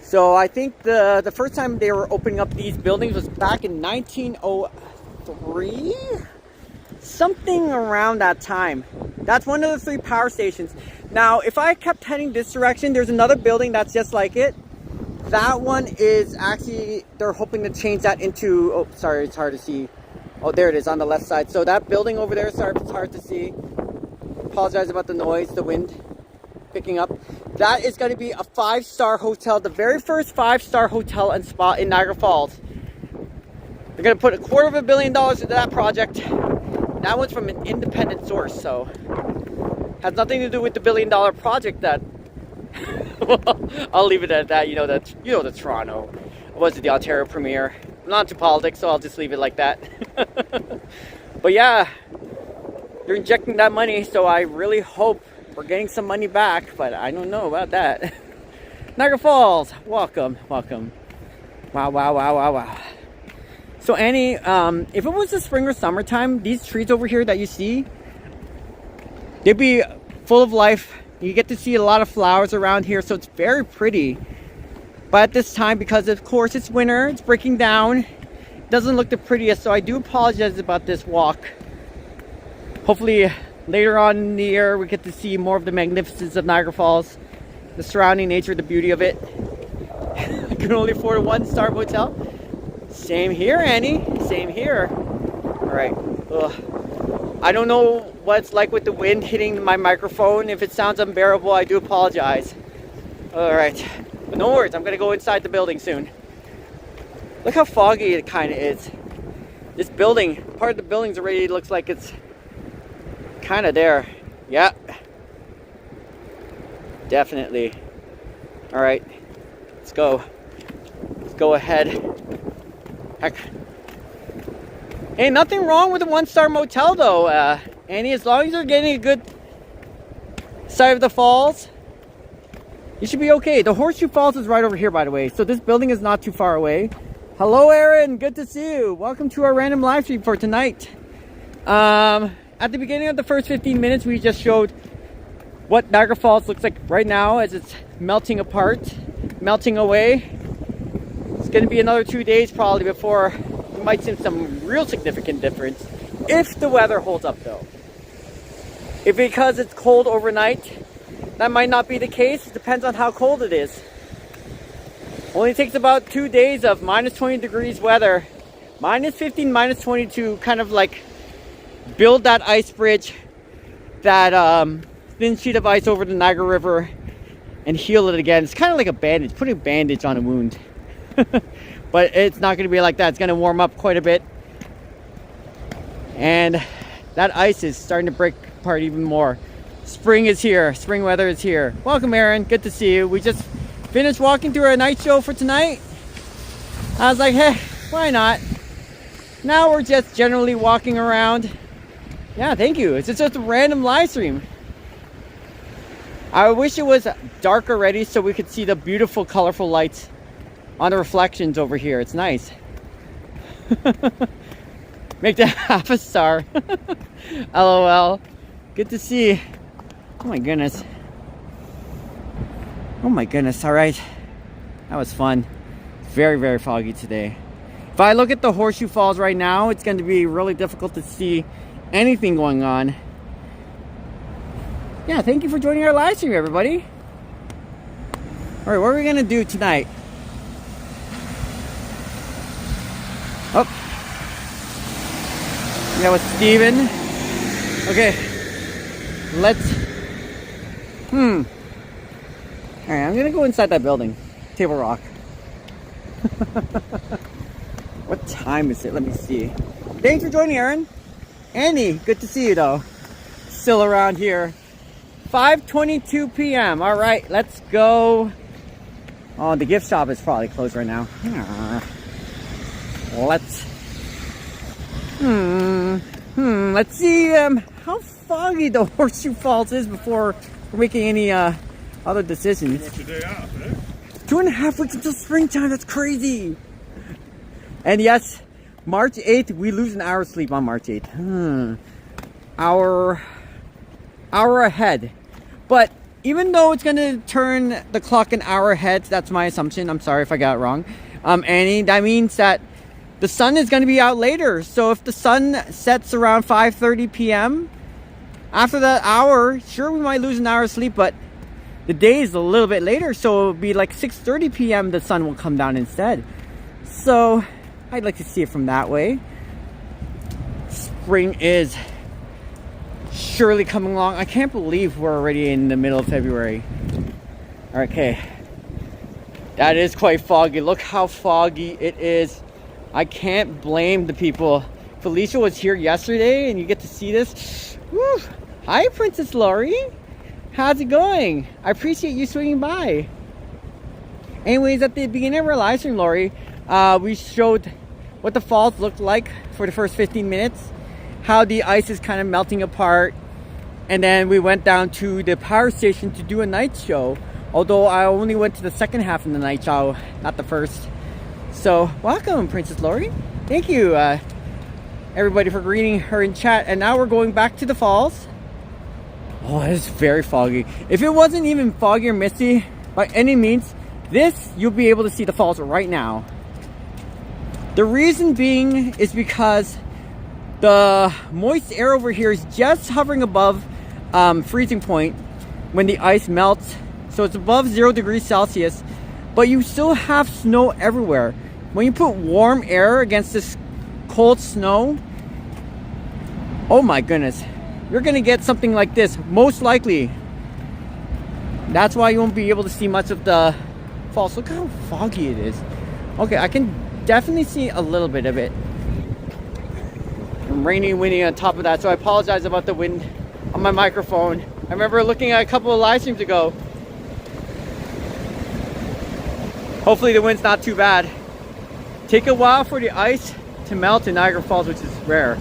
So I think the first time they were opening up these buildings was back in 1903. Something around that time. That's one of the 3 power stations. Now, if I kept heading this direction, there's another building that's just like it. That one is actually, they're hoping to change that into, oh, sorry, it's hard to see. Oh, there it is on the left side. So that building over there, sorry if it's hard to see. Apologize about the noise, the wind picking up. That is going to be a 5-star hotel, the very first 5-star hotel and spa in Niagara Falls. They're going to put $250 million into that project. That one's from an independent source, so has nothing to do with the $1 billion project that. Well, I'll leave it at that. You know the Toronto, was it the Ontario Premier? I'm not into politics, so I'll just leave it like that. But yeah, they're injecting that money, so I really hope we're getting some money back. But I don't know about that. Niagara Falls, welcome, welcome. Wow, wow, wow, wow, wow. So Annie, if it was the spring or summertime, these trees over here that you see, they'd be full of life. You get to see a lot of flowers around here, so it's very pretty. But at this time, because of course it's winter, it's breaking down, it doesn't look the prettiest, so I do apologize about this walk. Hopefully later on in the year, we get to see more of the magnificence of Niagara Falls, the surrounding nature, the beauty of it. I can only afford a 1-star hotel. Same here, Annie. Same here. All right. Ugh. I don't know what it's like with the wind hitting my microphone. If it sounds unbearable, I do apologize. All right. But no worries. I'm going to go inside the building soon. Look how foggy it kind of is. This building, part of the building's already looks like it's kind of there. Yeah. Definitely. All right. Let's go. Let's go ahead. Heck. Hey, nothing wrong with a 1-star motel though, Annie, as long as you're getting a good sight of the falls. you should be okay. The Horseshoe Falls is right over here, by the way. So this building is not too far away. Hello, Aaron. Good to see you. Welcome to our random live stream for tonight. At the beginning of the first 15 minutes, we just showed what Niagara Falls looks like right now as it's melting apart, melting away. It's going to be another 2 days probably before we might see some real significant difference. If the weather holds up though. If because it's cold overnight, that might not be the case. It depends on how cold it is. Only takes about 2 days of minus 20 degrees weather, minus 15, minus 22, kind of like build that ice bridge, that thin sheet of ice over the Niagara River and heal it again. It's kind of like a bandage, putting a bandage on a wound. But it's not going to be like that. It's going to warm up quite a bit. And that ice is starting to break apart even more. Spring is here. Spring weather is here. Welcome, Aaron. Good to see you. We just finished walking through our night show for tonight. I was like, hey, why not? Now we're just generally walking around. Yeah, thank you. It's just a random live stream. I wish it was dark already so we could see the beautiful, colorful lights on the reflections over here. It's nice. Make that half a star. LOL. Good to see. Oh my goodness. Oh my goodness. All right. That was fun. Very, very foggy today. If I look at the Horseshoe Falls right now, it's going to be really difficult to see anything going on. Yeah, thank you for joining our live stream, everybody. All right, what are we going to do tonight? Oh. Yeah, with Steven. Okay. Let's... Alright, I'm gonna go inside that building. Table Rock. What time is it? Let me see. Thanks for joining, Aaron. Andy, good to see you though. Still around here. 5:22 p.m. Alright, let's go. Oh, the gift shop is probably closed right now. Let's... Let's see how foggy the Horseshoe Falls is before we're making any other decisions. You want your day off, eh? 2.5 weeks until springtime. That's crazy. And yes, March 8th, we lose an hour's sleep on March 8th. Hour ahead. But even though it's going to turn the clock an hour ahead, that's my assumption. I'm sorry if I got it wrong. Annie, that means that the sun is going to be out later. So if the sun sets around 5:30 p.m., after that hour, sure, we might lose an hour's sleep, but the day is a little bit later, so it'll be like 6:30 p.m. the sun will come down instead. So I'd like to see it from that way. Spring is surely coming along. I can't believe we're already in the middle of February. Okay. That is quite foggy. Look how foggy it is. I can't blame the people. Felicia was here yesterday and you get to see this. Woo. Hi, Princess Lori. How's it going? I appreciate you swinging by. Anyways, at the beginning of our live stream, Lori, we showed what the falls looked like for the first 15 minutes, how the ice is kind of melting apart, and then we went down to the power station to do a night show, although I only went to the second half of the night show, not the first. So, welcome, Princess Lori. Thank you, everybody, for greeting her in chat. And now we're going back to the falls. Oh, it's very foggy. If it wasn't even foggy or misty by any means, you'll be able to see the falls right now. The reason being is because the moist air over here is just hovering above freezing point when the ice melts. So it's above 0 degrees Celsius, but you still have snow everywhere. When you put warm air against this cold snow, oh my goodness, you're gonna get something like this, most likely. That's why you won't be able to see much of the falls. Look how foggy it is. Okay, I can definitely see a little bit of it. Rainy and windy on top of that, so I apologize about the wind on my microphone. I remember looking at a couple of live streams ago. Hopefully the wind's not too bad. Take a while for the ice to melt in Niagara Falls, which is rare.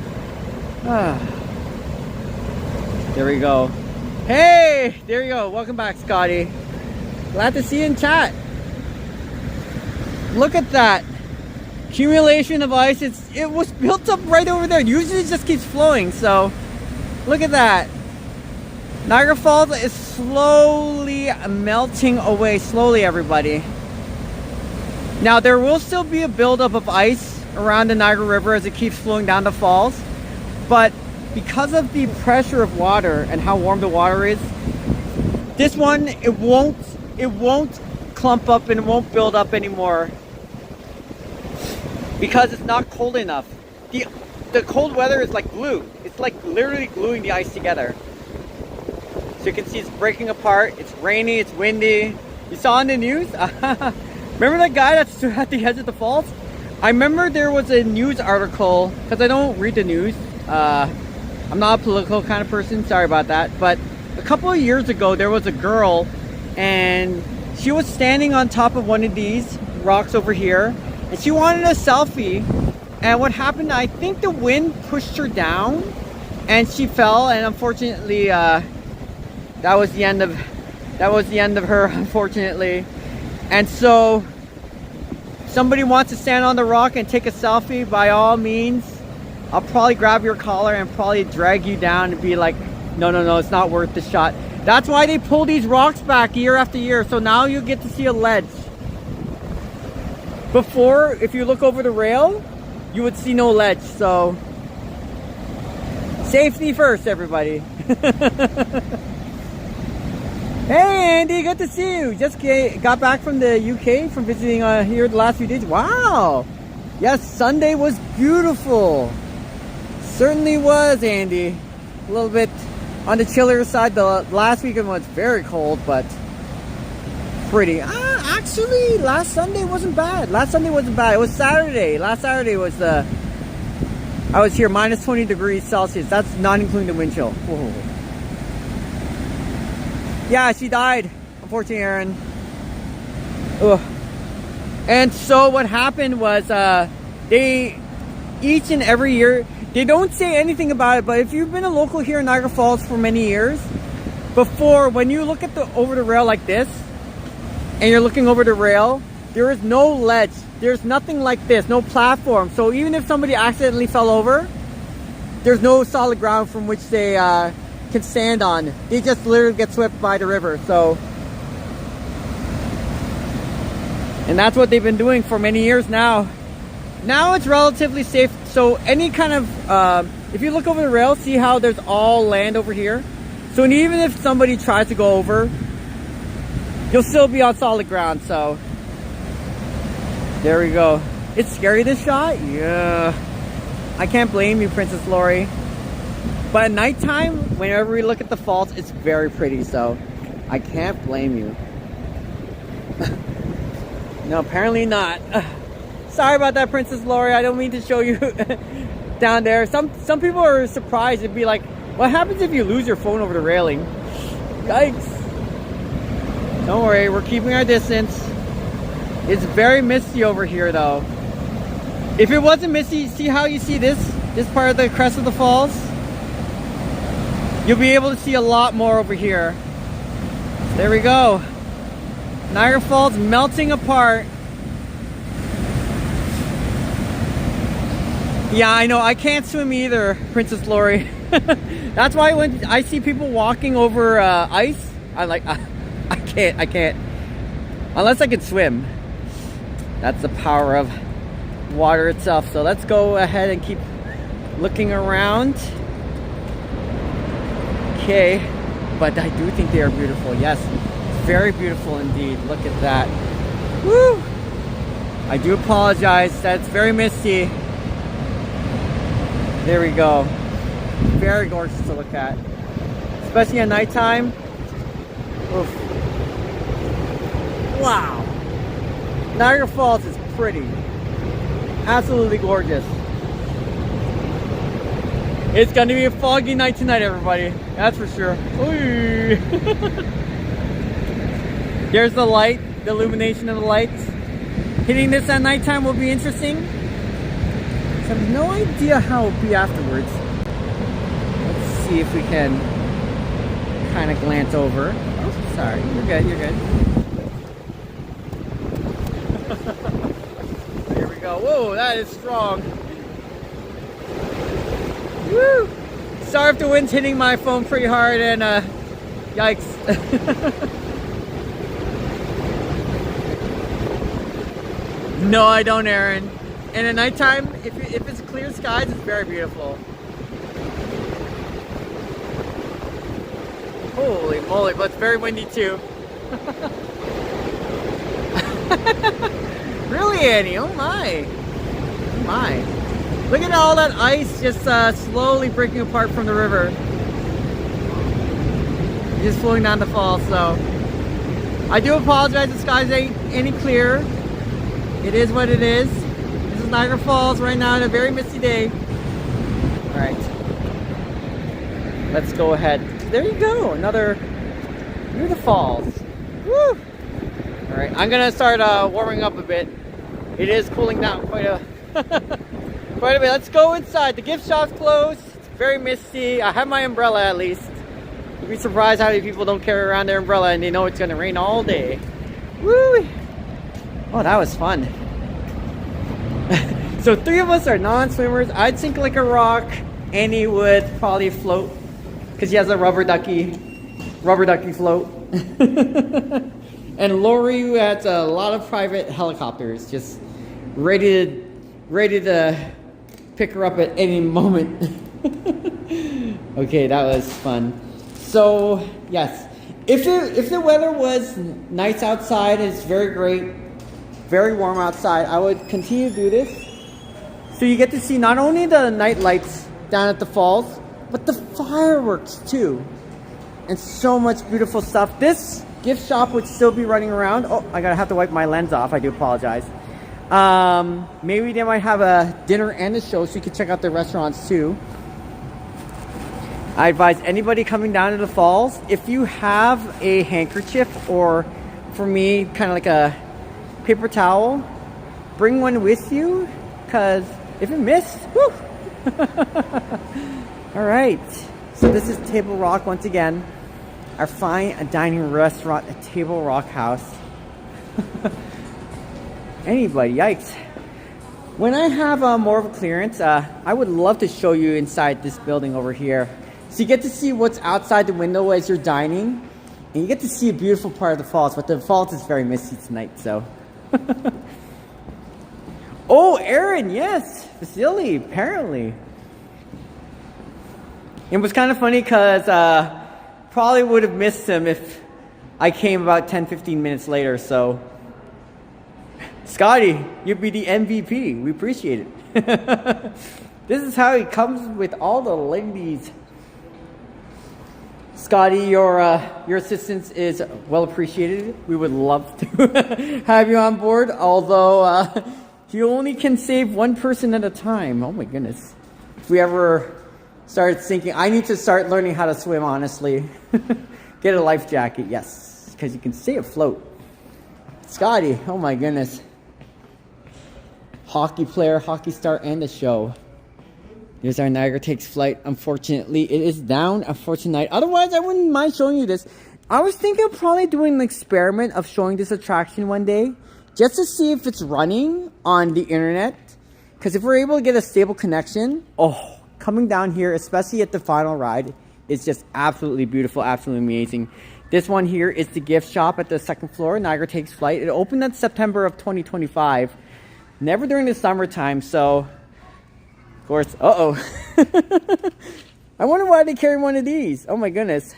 There we go. Hey, there you go. Welcome back, Scotty. Glad to see you in chat. Look at that. Accumulation of ice. It was built up right over there. Usually it just keeps flowing, so look at that. Niagara Falls is slowly melting away. Slowly, everybody. Now, there will still be a buildup of ice around the Niagara River as it keeps flowing down the falls. But because of the pressure of water and how warm the water is, this one, it won't clump up and it won't build up anymore. Because it's not cold enough. The cold weather is like glue. It's like literally gluing the ice together. So you can see it's breaking apart. It's rainy, it's windy. You saw in the news? Remember that guy that stood at the edge of the falls? I remember there was a news article, because I don't read the news. I'm not a political kind of person, sorry about that. But a couple of years ago, there was a girl and she was standing on top of one of these rocks over here. And she wanted a selfie. And what happened, I think the wind pushed her down and she fell, and unfortunately that was the end of her, unfortunately. And so somebody wants to stand on the rock and take a selfie, by all means, I'll probably grab your collar and probably drag you down and be like, no, it's not worth the shot. That's why they pull these rocks back year after year, so now you get to see a ledge. Before, if you look over the rail, you would see no ledge. So safety first, everybody. Hey Andy, good to see you. Just got back from the UK from visiting here the last few days. Wow. Yes, Sunday was beautiful. Certainly was, Andy. A little bit on the chillier side. The last weekend was very cold, but pretty. Actually, last Sunday wasn't bad. It was Saturday. Last Saturday was I was here minus 20 degrees Celsius. That's not including the wind chill. Whoa. Yeah, she died, unfortunately, Aaron. Ugh. And so what happened was they, each and every year, they don't say anything about it, but if you've been a local here in Niagara Falls for many years, before, when you look at over the rail like this, and you're looking over the rail, there is no ledge. There's nothing like this, no platform. So even if somebody accidentally fell over, there's no solid ground from which they can stand on. They just literally get swept by the river. So, and that's what they've been doing for many years now. Now it's relatively safe. So any kind of, if you look over the rail, see how there's all land over here? So even if somebody tries to go over, you'll still be on solid ground. So there we go. It's scary, this shot. Yeah, I can't blame you, Princess Lori. But at nighttime, whenever we look at the falls, it's very pretty. So I can't blame you. No, apparently not. Sorry about that, Princess Lori. I don't mean to show you down there. Some people are surprised. It'd be like, what happens if you lose your phone over the railing? Yikes. Don't worry, we're keeping our distance. It's very misty over here, though. If it wasn't misty, see how you see this part of the crest of the falls? You'll be able to see a lot more over here. There we go. Niagara Falls melting apart. Yeah, I know, I can't swim either, Princess Lori. That's why when I see people walking over ice, I'm like, I can't. Unless I can swim. That's the power of water itself. So let's go ahead and keep looking around. Okay, but I do think they are beautiful. Yes, very beautiful indeed. Look at that. Woo! I do apologize. That's very misty. There we go. Very gorgeous to look at, especially at nighttime. Oof. Wow, Niagara Falls is pretty, absolutely gorgeous. It's gonna be a foggy night tonight, everybody. That's for sure. Ooh. There's the light, the illumination of the lights. Hitting this at nighttime will be interesting. So I have no idea how it'll be afterwards. Let's see if we can kind of glance over. Oh, sorry, you're good, you're good. Whoa, that is strong. Woo! Sorry if the wind's hitting my phone pretty hard and yikes. No, I don't, Aaron. And at nighttime, if it's clear skies, it's very beautiful. Holy moly, but it's very windy too. Really, Annie? Oh my. Oh my. Look at all that ice just slowly breaking apart from the river. Just flowing down the falls, so. I do apologize if the skies ain't any clearer. It is what it is. This is Niagara Falls right now on a very misty day. Alright. Let's go ahead. There you go. Another near the falls. Woo! Alright, I'm gonna start warming up a bit. It is cooling down quite a quite a bit. Let's go inside. The gift shop's closed. It's very misty. I have my umbrella at least. You'd be surprised how many people don't carry around their umbrella and they know it's gonna rain all day. Woo! Oh, that was fun. So 3 of us are non-swimmers. I'd sink like a rock. Annie would probably float because she has a rubber ducky float. And Lori has a lot of private helicopters just ready to pick her up at any moment. Okay, that was fun. So yes, if the weather was nice outside, it's very great, very warm outside, I would continue to do this. So you get to see not only the night lights down at the falls, but the fireworks too. And so much beautiful stuff. This gift shop would still be running around. Oh, I gotta have to wipe my lens off. I do apologize. Maybe they might have a dinner and a show so you can check out their restaurants too. I advise anybody coming down to the falls, if you have a handkerchief or for me, kind of like a paper towel, bring one with you because if it missed, whew. All right, so this is Table Rock once again, our fine dining restaurant at Table Rock House. Anybody, yikes. When I have more of a clearance, I would love to show you inside this building over here. So you get to see what's outside the window as you're dining, and you get to see a beautiful part of the falls, but the falls is very misty tonight, so. Oh, Aaron, yes, Vasily, apparently. It was kind of funny because probably would have missed him if I came about 10-15 minutes later, so. Scotty, you'd be the MVP. We appreciate it. This is how he comes with all the ladies. Scotty, your assistance is well appreciated. We would love to have you on board, although you only can save one person at a time. Oh my goodness. If we ever started thinking, I need to start learning how to swim, honestly. Get a life jacket, yes, because you can stay afloat. Scotty, oh my goodness. Hockey player, hockey star, and the show. Here's our Niagara Takes Flight. Unfortunately, it is down, unfortunate night. Otherwise, I wouldn't mind showing you this. I was thinking of probably doing an experiment of showing this attraction one day, just to see if it's running on the internet. Because if we're able to get a stable connection, oh, coming down here, especially at the final ride, is just absolutely beautiful, absolutely amazing. This one here is the gift shop at the second floor, Niagara Takes Flight. It opened in September of 2025. Never during the summertime, so, of course, uh-oh. I wonder why they carry one of these. Oh my goodness.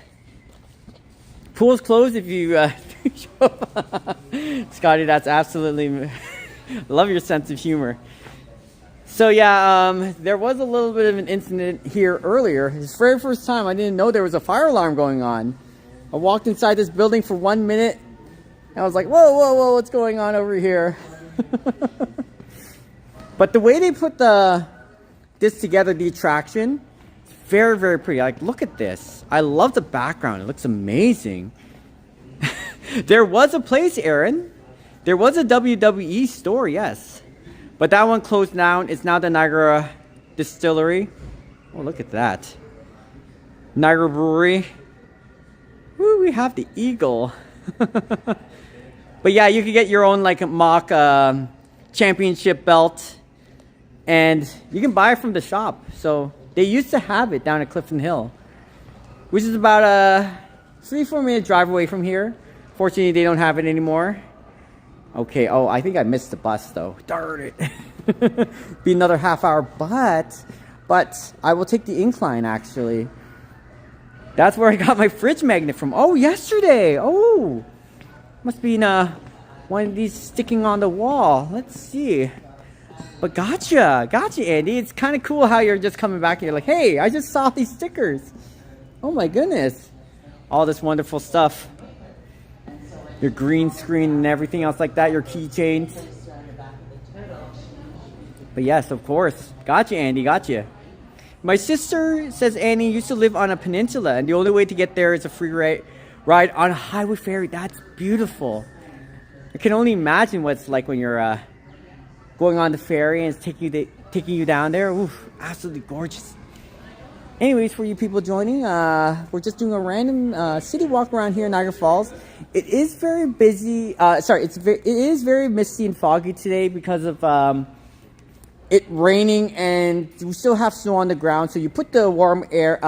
Pool's closed if you show up. Scotty, that's absolutely, love your sense of humor. So yeah, there was a little bit of an incident here earlier. It's the very first time I didn't know there was a fire alarm going on. I walked inside this building for 1 minute. And I was like, whoa, whoa, whoa, what's going on over here? But the way they put this together, the attraction, it's very, very pretty. Like, look at this. I love the background. It looks amazing. There was a place, Aaron. There was a WWE store, yes. But that one closed down. It's now the Niagara Distillery. Oh, look at that. Niagara Brewery. Woo, we have the Eagle. But yeah, you could get your own like mock championship belt. and you can buy it from the shop. So they used to have it down at Clifton Hill, which is about a 3-4 minute drive away from here. Fortunately, they don't have it anymore. Okay, oh, I think I missed the bus though. Darn it. Be another half hour, but I will take the incline actually. That's where I got my fridge magnet from. Oh, yesterday. Oh, must be one of these sticking on the wall. Let's see. But gotcha, Andy. It's kind of cool how you're just coming back and you're like, hey, I just saw these stickers. Oh my goodness. All this wonderful stuff. Your green screen and everything else like that, your keychains. But yes, of course. Gotcha, Andy, gotcha. My sister says Annie used to live on a peninsula, and the only way to get there is a free ride on a highway ferry. That's beautiful. I can only imagine what it's like when you're going on the ferry and it's taking you down there. Oof, absolutely gorgeous. Anyways, for you people joining, we're just doing a random city walk around here in Niagara Falls. It is very busy. It is very misty and foggy today because of it raining, and we still have snow on the ground. So you put the warm air,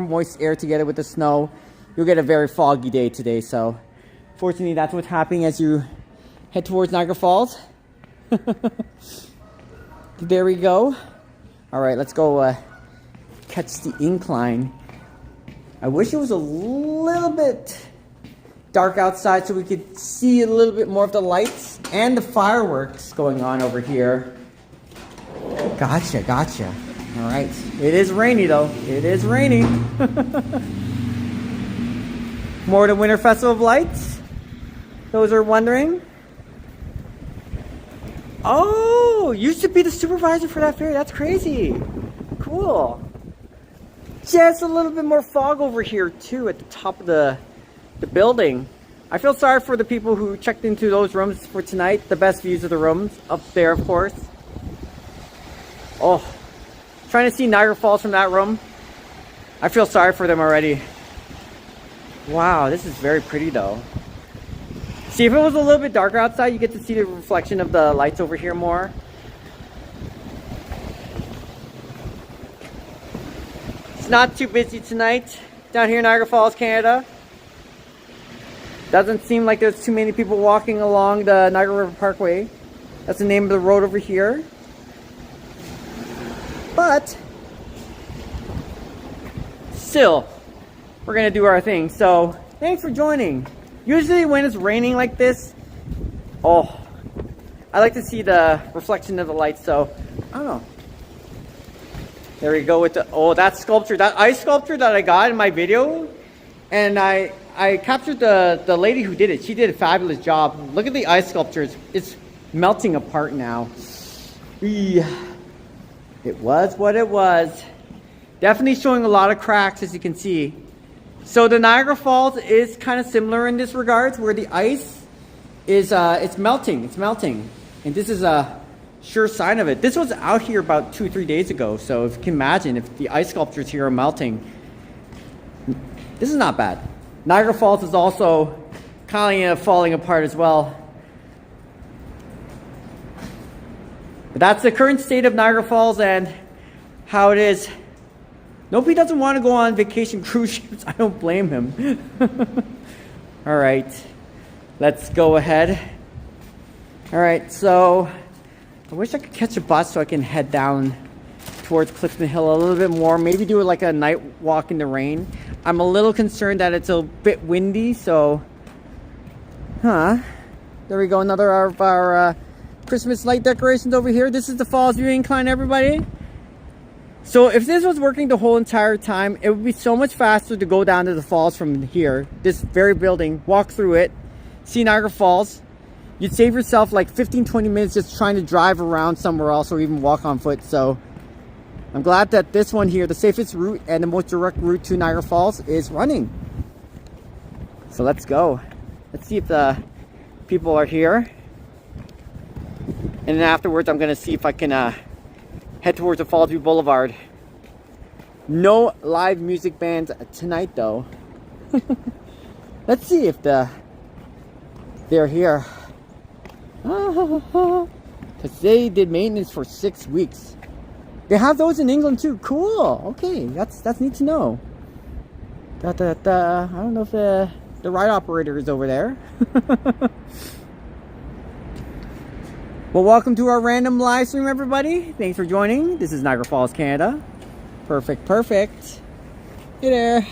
moist air together with the snow, you'll get a very foggy day today. So fortunately, that's what's happening as you head towards Niagara Falls. There we go. All right, let's go catch the incline. I wish it was a little bit dark outside so we could see a little bit more of the lights and the fireworks going on over here. Gotcha. All right. It is rainy though. It is raining. More to Winter Festival of Lights. Those are wondering. Oh, used to be the supervisor for that ferry. That's crazy. Cool. Just a little bit more fog over here too at the top of the building. I feel sorry for the people who checked into those rooms for tonight. The best views of the rooms up there, of course. Oh, trying to see Niagara Falls from that room. I feel sorry for them already. Wow, this is very pretty though. See, if it was a little bit darker outside, you get to see the reflection of the lights over here more. It's not too busy tonight down here in Niagara Falls, Canada. Doesn't seem like there's too many people walking along the Niagara River Parkway. That's the name of the road over here. But still, we're gonna do our thing. So thanks for joining. Usually when it's raining like this, oh, I like to see the reflection of the lights. So I don't know. There we go with that sculpture, that ice sculpture that I got in my video, and I captured the lady who did it. She did a fabulous job. Look at the ice sculptures. It's melting apart now. It was what it was. Definitely showing a lot of cracks, as you can see. So the Niagara Falls is kind of similar in this regards, where the ice is it's melting. And this is a sure sign of it. This was out here about 2-3 days ago. So if you can imagine, if the ice sculptures here are melting, this is not bad. Niagara Falls is also kind of falling apart as well. But that's the current state of Niagara Falls and how it is. Nobody doesn't want to go on vacation cruise ships. I don't blame him. All right, let's go ahead. All right, so I wish I could catch a bus so I can head down towards Clifton Hill a little bit more. Maybe do like a night walk in the rain. I'm a little concerned that it's a bit windy, so... There we go, another of our Christmas light decorations over here. This is the Fallsview incline, everybody. So if this was working the whole entire time, it would be so much faster to go down to the falls from here. This very building, walk through it, see Niagara Falls. You'd save yourself like 15-20 minutes just trying to drive around somewhere else or even walk on foot. So I'm glad that this one here, the safest route and the most direct route to Niagara Falls, is running. So let's go. Let's see if the people are here. And then afterwards, I'm going to see if I can head towards the Fallsview Boulevard. No live music bands tonight, though. Let's see if they're here. because they did maintenance for 6 weeks. They have those in England too. Cool. Okay, that's neat to know. I don't know if the ride operator is over there. Well, welcome to our random live stream, everybody. Thanks for joining. This is Niagara Falls, Canada. Perfect. Hey there.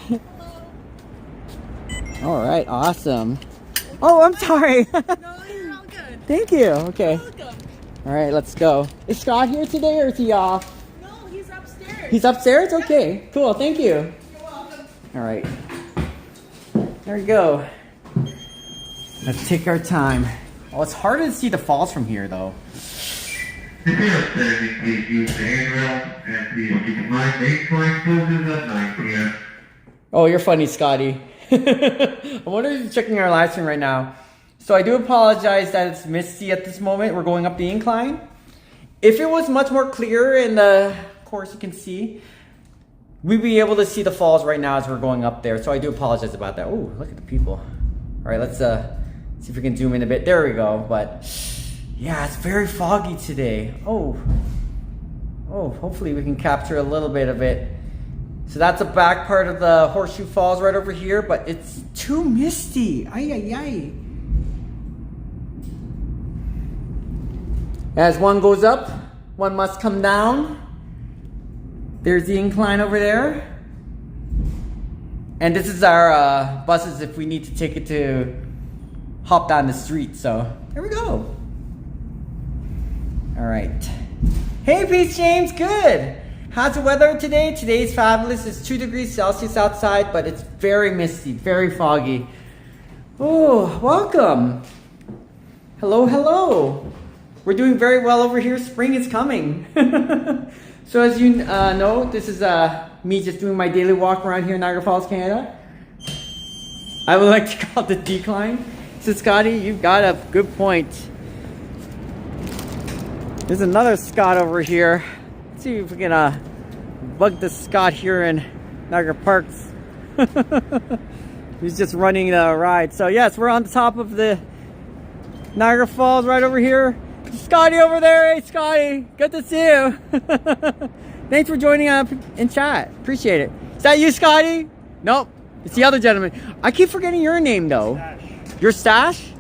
All right, awesome. Oh, I'm sorry. No, you're all good. Thank you. Okay. You're welcome. All right, let's go. Is Scott here today or is he off? No, he's upstairs. He's upstairs? Okay, cool. Thank you. You're welcome. All right. There we go. Let's take our time. Oh, it's harder to see the falls from here, though. Oh, you're funny, Scotty. I wonder if you're checking our live stream right now. So I do apologize that it's misty at this moment. We're going up the incline. If it was much more clear and of course you can see, we'd be able to see the falls right now as we're going up there. So I do apologize about that. Oh, look at the people. All right, let's see if we can zoom in a bit. There we go. But yeah, it's very foggy today. Oh, hopefully we can capture a little bit of it. So that's the back part of the Horseshoe Falls right over here, but it's too misty. Ay. As one goes up, one must come down. There's the incline over there. And this is our buses if we need to take it to hop down the street. So there we go. All right. Hey, Peace James, good. How's the weather today? Today's fabulous. It's 2 degrees Celsius outside, but it's very misty, very foggy. Oh, welcome. Hello. We're doing very well over here. Spring is coming. So as you know, this is me just doing my daily walk around here in Niagara Falls, Canada. I would like to call it the decline. So Scotty, you've got a good point. There's another Scott over here. Let's see if we can bug the Scott here in Niagara Parks. He's just running the ride. So yes, we're on the top of the Niagara Falls right over here. Scotty over there. Hey Scotty, good to see you. Thanks for joining in chat. Appreciate it. Is that you, Scotty? Nope, it's the other gentleman. I keep forgetting your name though. Dash. Your Stash?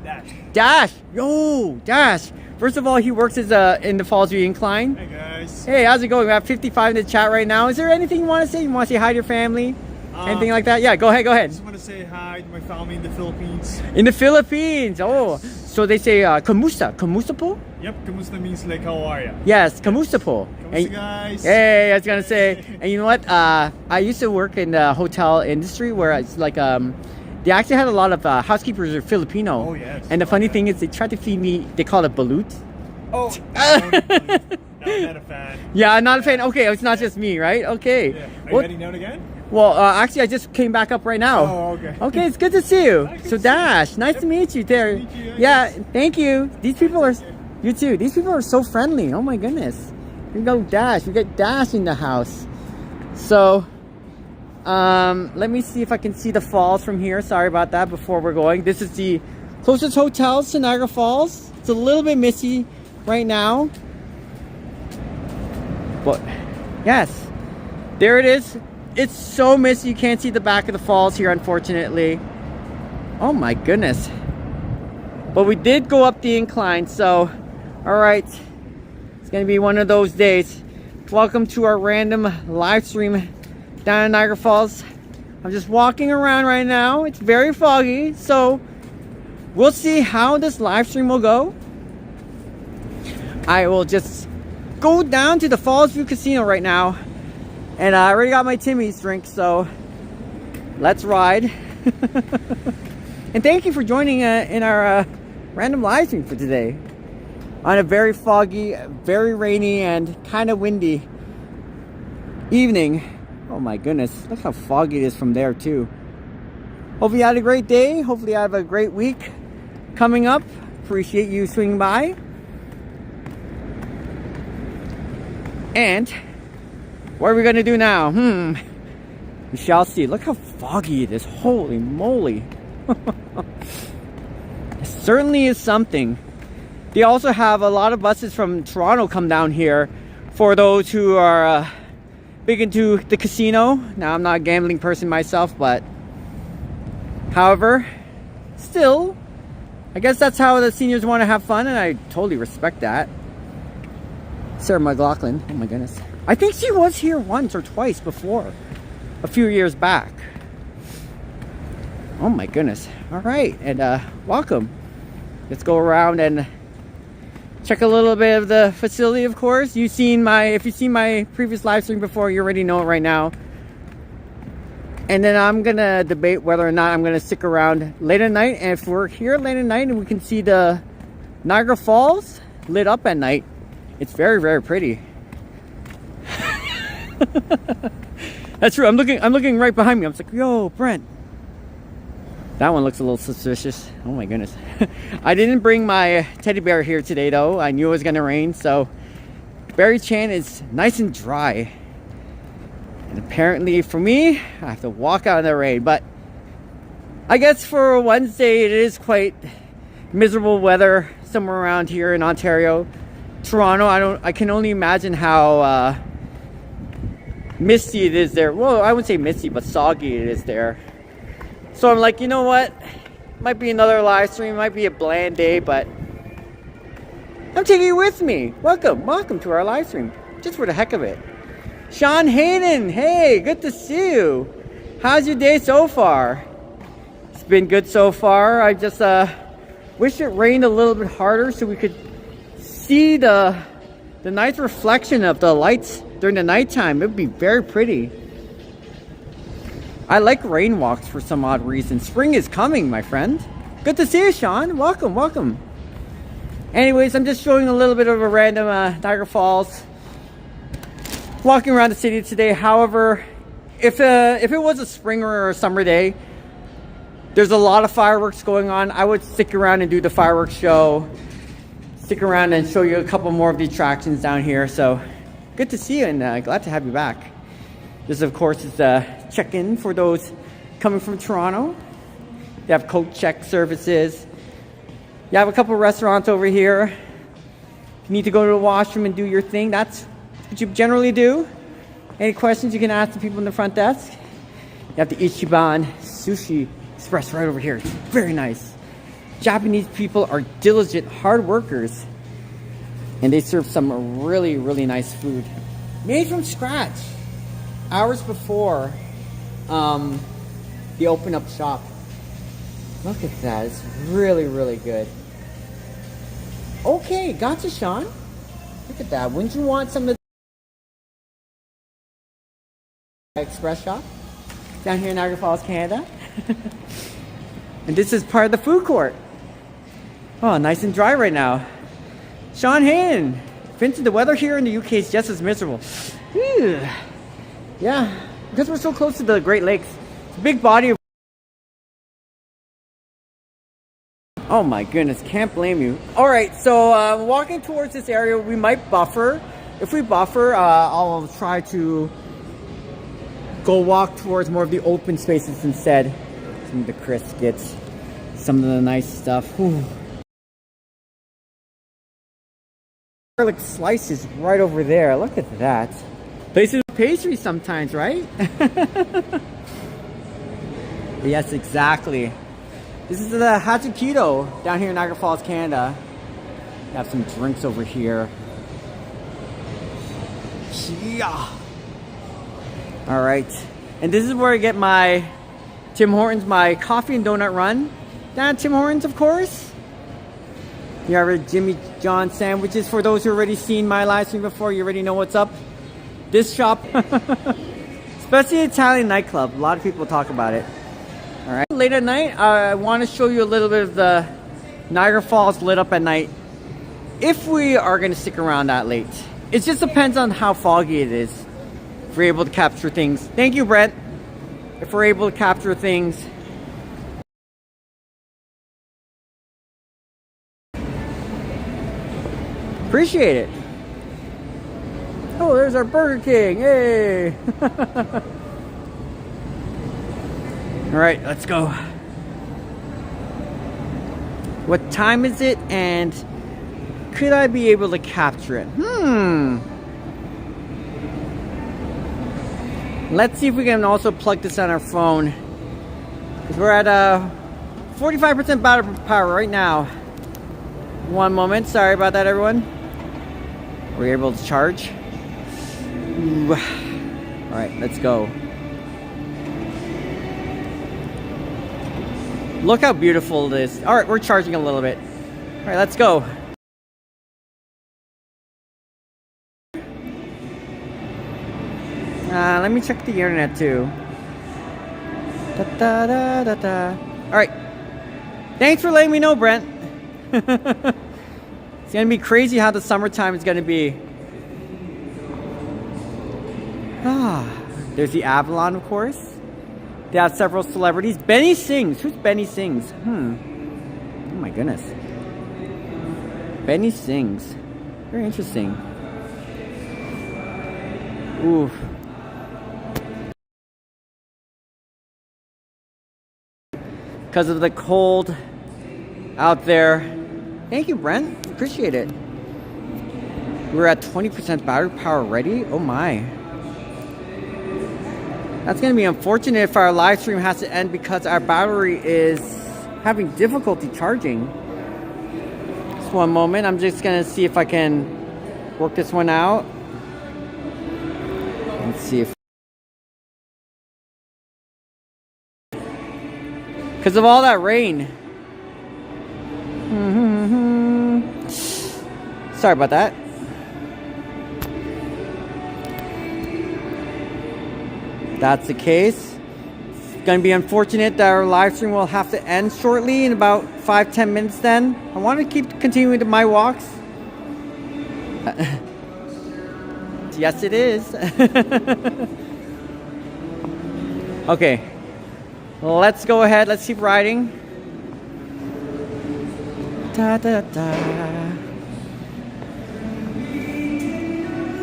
Dash. Yo, Dash. First of all, he works as in the Fallsview incline. Hey guys. Hey, how's it going? We have 55 in the chat right now. Is there anything you want to say? You want to say hi to your family? Anything like that? Yeah, go ahead. I just want to say hi to my family in the Philippines. In the Philippines. Oh, so they say kamusta. Kamusta po? Yep, kamusta means like how are ya? Yes, kamusta po. Kamusta guys? Hey, I was gonna say. And you know what? I used to work in the hotel industry where it's like they actually had a lot of housekeepers who are Filipino. Oh yes. And the funny thing is, they tried to feed me. They call it balut. Oh, I'm not a fan. Yeah, I'm not a fan. Okay, it's not just me, right? Okay. Yeah. Are you heading down again? Well, actually, I just came back up right now. Oh, okay. Okay, it's good to see you. Good So to Dash, nice to meet you there. Nice to meet you, Yeah, yes. thank you. These people are, you too. These people are so friendly. Oh my goodness. Here we go, Dash. We got Dash in the house. So, let me see if I can see the falls from here. Sorry about that before we're going. This is the closest hotel to Niagara Falls. It's a little bit misty right now. But, yes. There it is. It's so misty you can't see the back of the falls here, unfortunately. Oh my goodness. But we did go up the incline, so alright. It's gonna be one of those days. Welcome to our random live stream down in Niagara Falls. I'm just walking around right now. It's very foggy, so we'll see how this live stream will go. I will just go down to the Fallsview Casino right now. And I already got my Timmy's drink, so let's ride. And thank you for joining in our random live stream for today. On a very foggy, very rainy, and kind of windy evening. Oh my goodness, look how foggy it is from there too. Hopefully you had a great day. Hopefully you have a great week coming up. Appreciate you swinging by. And what are we gonna do now? We shall see. Look how foggy it is. Holy moly. It certainly is something. They also have a lot of buses from Toronto come down here for those who are big into the casino. Now, I'm not a gambling person myself, but however, still, I guess that's how the seniors want to have fun, and I totally respect that. Sarah McLaughlin, oh my goodness. I think she was here once or twice before, a few years back. Oh my goodness. All right, and welcome. Let's go around and check a little bit of the facility, of course. If you've seen my previous live stream before, you already know it right now. And then I'm gonna debate whether or not I'm gonna stick around late at night. And if we're here late at night and we can see the Niagara Falls lit up at night, it's very, very pretty. That's true. I'm looking right behind me. I'm like, yo, Brent. That one looks a little suspicious. Oh my goodness. I didn't bring my teddy bear here today though. I knew it was gonna rain, so Barry Chan is nice and dry. And apparently for me, I have to walk out in the rain. But I guess for Wednesday, it is quite miserable weather somewhere around here in Ontario. Toronto, I can only imagine how misty it is there. Well, I wouldn't say misty, but soggy it is there. So I'm like, you know what? Might be another live stream, might be a bland day, but I'm taking you with me. Welcome to our live stream, just for the heck of it. Sean Hayden, hey, good to see you. How's your day so far? It's been good so far. I just wish it rained a little bit harder so we could see the nice reflection of the lights during the nighttime. It would be very pretty. I like rain walks for some odd reason. Spring is coming, my friend. Good to see you, Sean. Welcome. Anyways, I'm just showing a little bit of a random Niagara Falls. Walking around the city today. However, if it was a spring or a summer day, there's a lot of fireworks going on. I would stick around and do the fireworks show. Stick around and show you a couple more of the attractions down here. So good to see you, and glad to have you back. This, of course, is a check-in for those coming from Toronto. They have coat check services. You have a couple restaurants over here. If you need to go to the washroom and do your thing, that's what you generally do. Any questions, you can ask the people in the front desk. You have the Ichiban Sushi Express right over here. It's very nice. Japanese people are diligent, hard workers. And they serve some really, really nice food. Made from scratch. Hours before the open up shop. Look at that. It's really, really good. Okay, gotcha, Sean. Look at that. Wouldn't you want some of the express shop down here in Niagara Falls, Canada? And this is part of the food court. Oh, nice and dry right now. Sean Hayden. Vincent, the weather here in the UK is just as miserable. Whew. Yeah, because we're so close to the Great Lakes. It's a big body of... Oh my goodness, can't blame you. All right, so walking towards this area, we might buffer. If we buffer, I'll try to go walk towards more of the open spaces instead. Some of the criskets, some of the nice stuff. Whew. Garlic slices right over there. Look at that. Places with pastry sometimes, right? Yes, exactly. This is the Hachikito down here in Niagara Falls, Canada. We have some drinks over here. Yeah. All right. And this is where I get my Tim Hortons, my coffee and donut run. Down at Tim Hortons, of course. You have our Jimmy John sandwiches. For those who already seen my live stream before, you already know what's up. This shop, especially Italian nightclub, a lot of people talk about it. All right, late at night, I want to show you a little bit of the Niagara Falls lit up at night. If we are going to stick around that late, it just depends on how foggy it is. If we're able to capture things. Thank you, Brent. If we're able to capture things. Appreciate it. Oh, there's our Burger King. Hey. All right, let's go. What time is it? And could I be able to capture it? Let's see if we can also plug this on our phone. Because we're at 45% battery power right now. One moment. Sorry about that, everyone. We're able to charge. Ooh. All right, let's go. Look how beautiful it is. All right, we're charging a little bit. All right, let's go. Let me check the internet too. All right. Thanks for letting me know, Brent. It's gonna be crazy how the summertime is gonna be. There's the Avalon, of course. They have several celebrities. Benny Sings. Who's Benny Sings? Oh my goodness. Benny Sings. Very interesting. Ooh. Because of the cold out there. Thank you, Brent. Appreciate it. We're at 20% battery power already. Oh my. That's going to be unfortunate if our live stream has to end because our battery is having difficulty charging. Just one moment. I'm just going to see if I can work this one out. Let's see if... Because of all that rain. Sorry about that. That's the case. It's going to be unfortunate that our live stream will have to end shortly in about 5-10 minutes then. I want to keep continuing to my walks. Yes, it is. Okay. Let's go ahead. Let's keep riding. Da, da, da.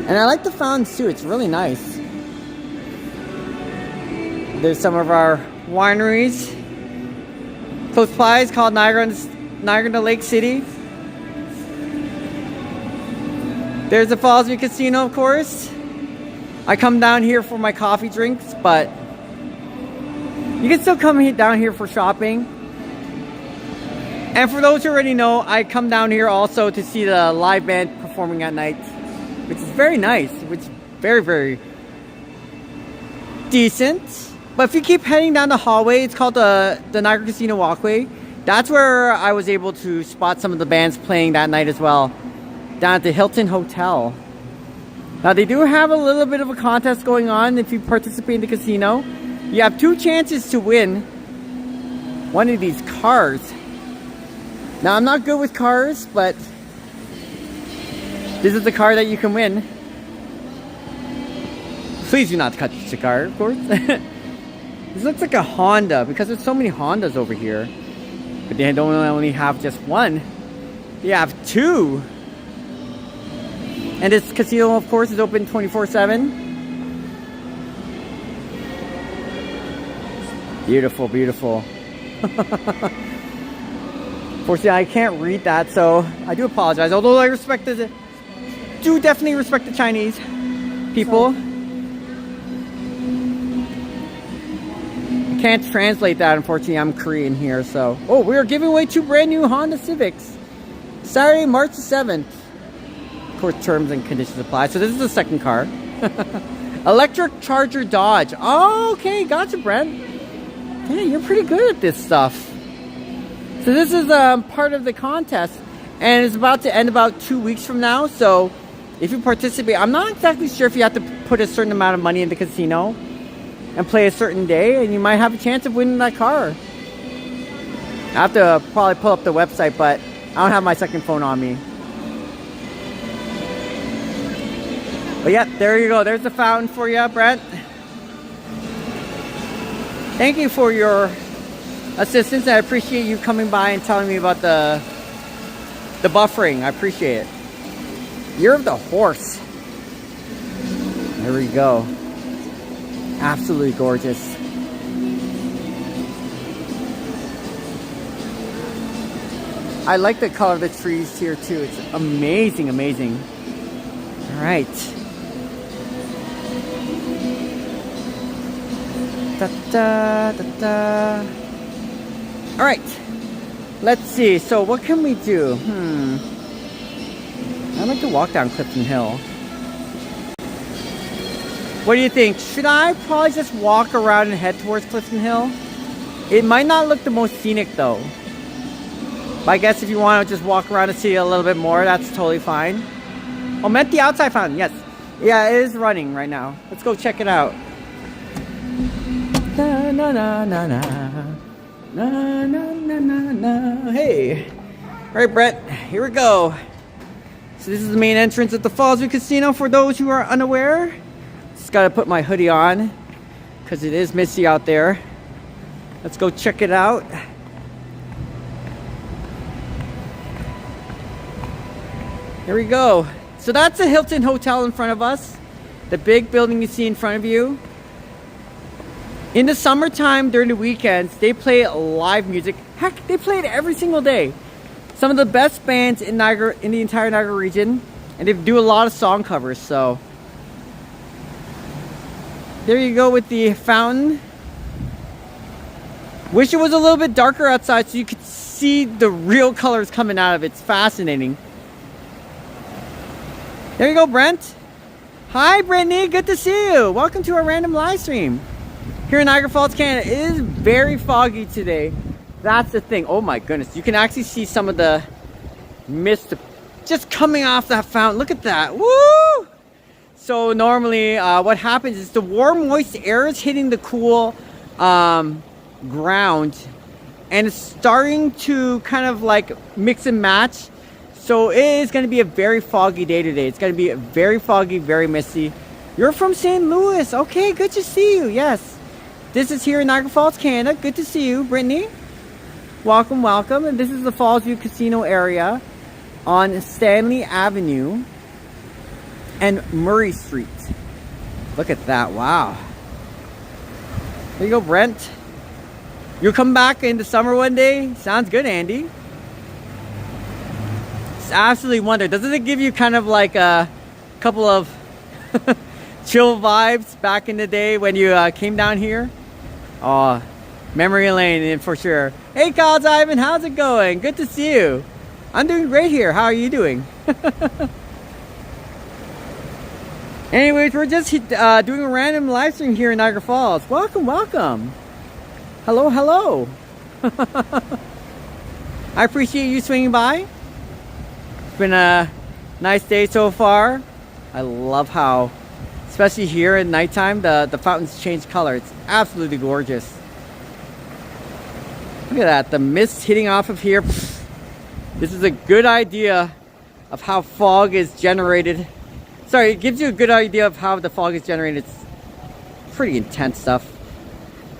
And I like the fountains too. It's really nice. There's some of our wineries close by. It's called Niagara Lake City. There's the Fallsview Casino, of course. I come down here for my coffee drinks, but you can still come down here for shopping. And for those who already know, I come down here also to see the live band performing at night, which is very nice, which is very, very decent. But if you keep heading down the hallway, it's called the Niagara Casino Walkway. That's where I was able to spot some of the bands playing that night as well. Down at the Hilton Hotel. Now they do have a little bit of a contest going on if you participate in the casino. You have 2 chances to win one of these cars. Now I'm not good with cars, but this is the car that you can win. Please do not touch the car, of course. This looks like a Honda because there's so many Hondas over here. But they don't only have just one. They have 2. And this casino, of course, is open 24/7. Beautiful, beautiful. Unfortunately, I can't read that, so I do apologize. Although I do definitely respect the Chinese people. Can't translate that, unfortunately. I'm Korean here, so. Oh, we're giving away 2 brand new Honda Civics. Saturday, March the 7th. Of course, terms and conditions apply. So this is the second car. Electric Charger Dodge. Oh, okay, gotcha, Brent. Yeah, you're pretty good at this stuff. So this is part of the contest, and it's about to end about 2 weeks from now. So if you participate, I'm not exactly sure if you have to put a certain amount of money in the casino and play a certain day, and you might have a chance of winning that car. I have to probably pull up the website, but I don't have my second phone on me. But yeah, there you go. There's the fountain for you, Brent. Thank you for your assistance. I appreciate you coming by and telling me about the buffering. I appreciate it. Year of the Horse. There we go. Absolutely gorgeous. I like the color of the trees here too. It's amazing, amazing. All right. Da, da, da, da. All right. Let's see. So what can we do? I'd like to walk down Clifton Hill. What do you think? Should I probably just walk around and head towards Clifton Hill? It might not look the most scenic though. But I guess if you want to just walk around and see a little bit more, that's totally fine. Oh, I'm at the outside fountain, yes. Yeah, it is running right now. Let's go check it out. Na na na na na. Na na na na na. Hey. Alright, Brett, here we go. So this is the main entrance at the Fallsview Casino for those who are unaware. Just gotta put my hoodie on because it is misty out there. Let's go check it out. Here we go. So that's the Hilton Hotel in front of us. The big building you see in front of you. In the summertime, during the weekends, they play live music. Heck, they play it every single day. Some of the best bands in Niagara, in the entire Niagara region. And they do a lot of song covers, so. There you go with the fountain. Wish it was a little bit darker outside so you could see the real colors coming out of it. It's fascinating. There you go, Brent. Hi, Brittany. Good to see you. Welcome to our random live stream. Here in Niagara Falls, Canada. It is very foggy today. That's the thing. Oh my goodness. You can actually see some of the mist just coming off that fountain. Look at that. Woo! So normally what happens is the warm, moist air is hitting the cool ground. And it's starting to kind of like mix and match. So it is going to be a very foggy day today. It's going to be very foggy, very misty. You're from St. Louis. Okay, good to see you. Yes. This is here in Niagara Falls, Canada. Good to see you, Brittany. Welcome, welcome. And this is the Fallsview Casino area on Stanley Avenue and Murray Street. Look at that. Wow. There you go, Brent. You'll come back in the summer one day? Sounds good, Andy. Absolutely wonder. Doesn't it give you kind of like a couple of chill vibes back in the day when you came down here? Oh, memory lane for sure. Hey, Kyle Ivan, how's it going? Good to see you. I'm doing great here. How are you doing? Anyways, we're just doing a random live stream here in Niagara Falls. Welcome, welcome. Hello, hello. I appreciate you swinging by. It's been a nice day so far. I love how, especially here at nighttime, the fountains change color. It's absolutely gorgeous. Look at that, the mist hitting off of here. This is a good idea of how fog is generated. Sorry, it gives you a good idea of how the fog is generated. It's pretty intense stuff.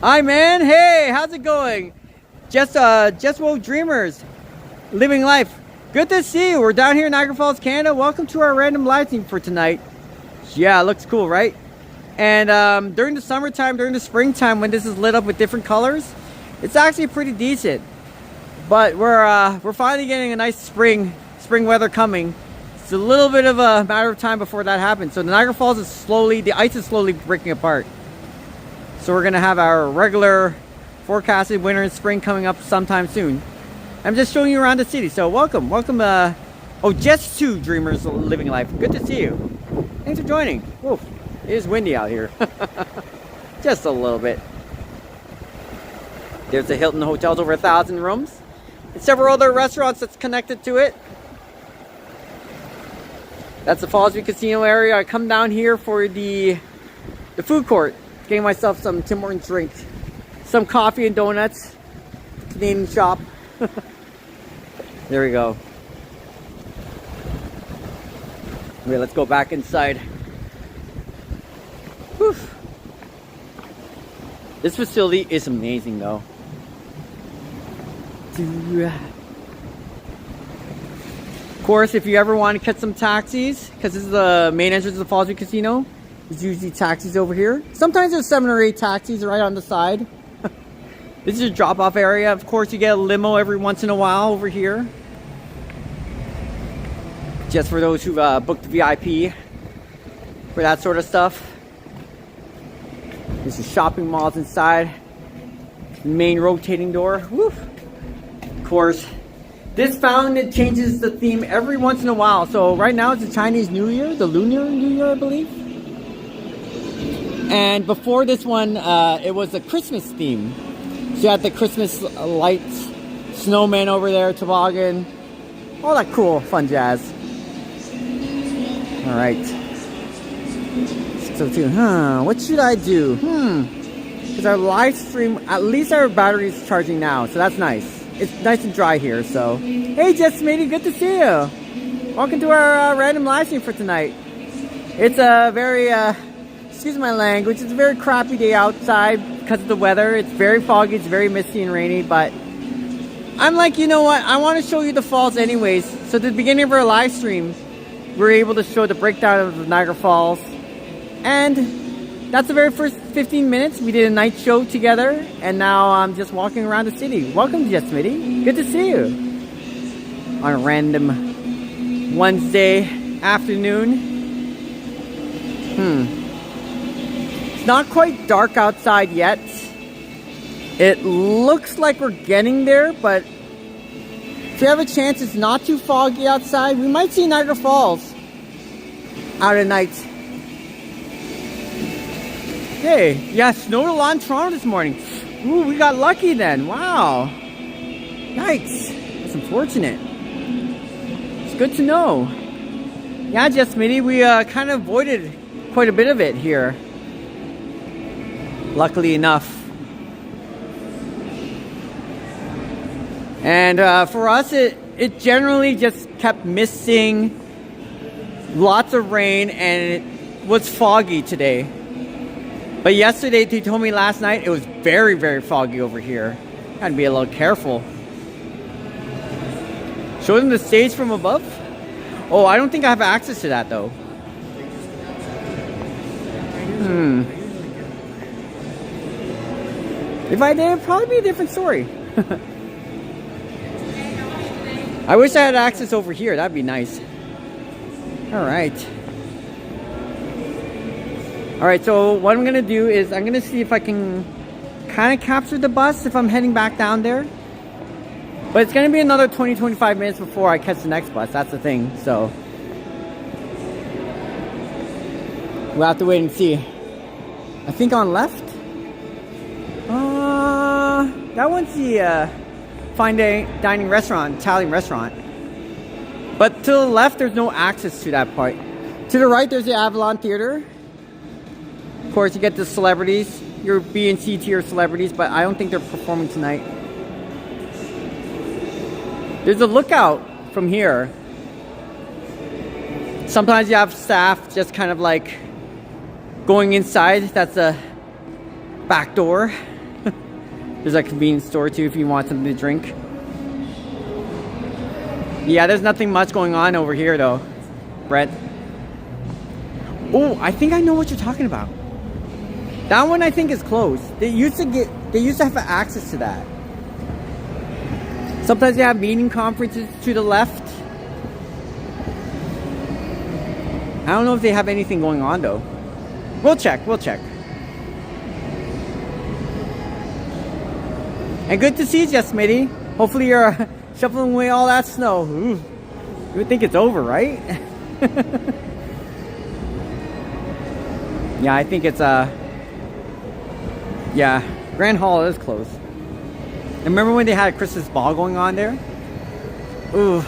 Hi, man. Hey, how's it going? Just woke dreamers, living life. Good to see you. We're down here in Niagara Falls, Canada. Welcome to our random live stream for tonight. Yeah, it looks cool, right? And during the summertime, during the springtime, when this is lit up with different colors, it's actually pretty decent. But we're finally getting a nice spring weather coming. It's a little bit of a matter of time before that happens. So the Niagara Falls is the ice is slowly breaking apart. So we're gonna have our regular forecasted winter and spring coming up sometime soon. I'm just showing you around the city. So welcome. Oh, just two dreamers living life. Good to see you. Thanks for joining. Whoa, it is windy out here. Just a little bit. There's the Hilton Hotel's over 1,000 rooms. And several other restaurants that's connected to it. That's the Fallsview Casino area. I come down here for the food court. Getting myself some Tim Hortons drinks. Some coffee and donuts. Canadian shop. There we go. Okay, let's go back inside. Whew. This facility is amazing though. Of course, if you ever want to catch some taxis, because this is the main entrance of the Fallsview Casino, there's usually taxis over here. Sometimes there's 7 or 8 taxis right on the side. This is a drop-off area. Of course, you get a limo every once in a while over here. just for those who've booked VIP for that sort of stuff. There's the shopping malls inside. Main rotating door. Woo. Of course, this fountain, it changes the theme every once in a while. So right now it's the Chinese New Year, the Lunar New Year, I believe. And before this one, it was a Christmas theme. So you had the Christmas lights, snowman over there, toboggan, all that cool, fun jazz. All right. 6:02. What should I do? Because our live stream, at least our battery is charging now, so that's nice. It's nice and dry here, so. Hey, Jess Matey, good to see you. Welcome to our random live stream for tonight. It's a very, excuse my language, it's a very crappy day outside because of the weather. It's very foggy, it's very misty and rainy, but I'm like, you know what? I want to show you the falls anyways. So at the beginning of our live stream, we were able to show the breakdown of the Niagara Falls. And that's the very first 15 minutes. We did a night show together, and now I'm just walking around the city. Welcome, Jess Smitty. Good to see you on a random Wednesday afternoon. It's not quite dark outside yet. It looks like we're getting there, but if you have a chance, it's not too foggy outside. We might see Niagara Falls out at night. Hey, yeah, snowed a lot in Toronto this morning. Ooh, we got lucky then. Wow. Yikes. That's unfortunate. It's good to know. Yeah, Jess Mitty, we kind of avoided quite a bit of it here. Luckily enough. And for us, it generally just kept missing. Lots of rain, and it was foggy today. But yesterday, they told me last night, it was very, very foggy over here. Gotta be a little careful. Show them the stage from above? Oh, I don't think I have access to that though. If I did, it'd probably be a different story. I wish I had access over here. That'd be nice. Alright. Alright, so what I'm going to do is I'm going to see if I can kind of capture the bus if I'm heading back down there. But it's going to be another 20-25 minutes before I catch the next bus. That's the thing. So we'll have to wait and see. I think on left. That one's the fine dining restaurant, Italian restaurant. But to the left, there's no access to that part. To the right, there's the Avalon Theater. Of course, you get the celebrities, your B and C tier celebrities, but I don't think they're performing tonight. There's a lookout from here. Sometimes you have staff just kind of like going inside. That's a back door. There's a convenience store too if you want something to drink. Yeah, there's nothing much going on over here though, Brett. Oh, I think I know what you're talking about. That one I think is closed. They used to have access to that. Sometimes they have meeting conferences to the left. I don't know if they have anything going on though. We'll check. And good to see you, Jess Smitty. Hopefully you're shuffling away all that snow. Ooh, you would think it's over, right? Yeah, I think it's yeah, Grand Hall is closed. And remember when they had a Christmas ball going on there? Ooh.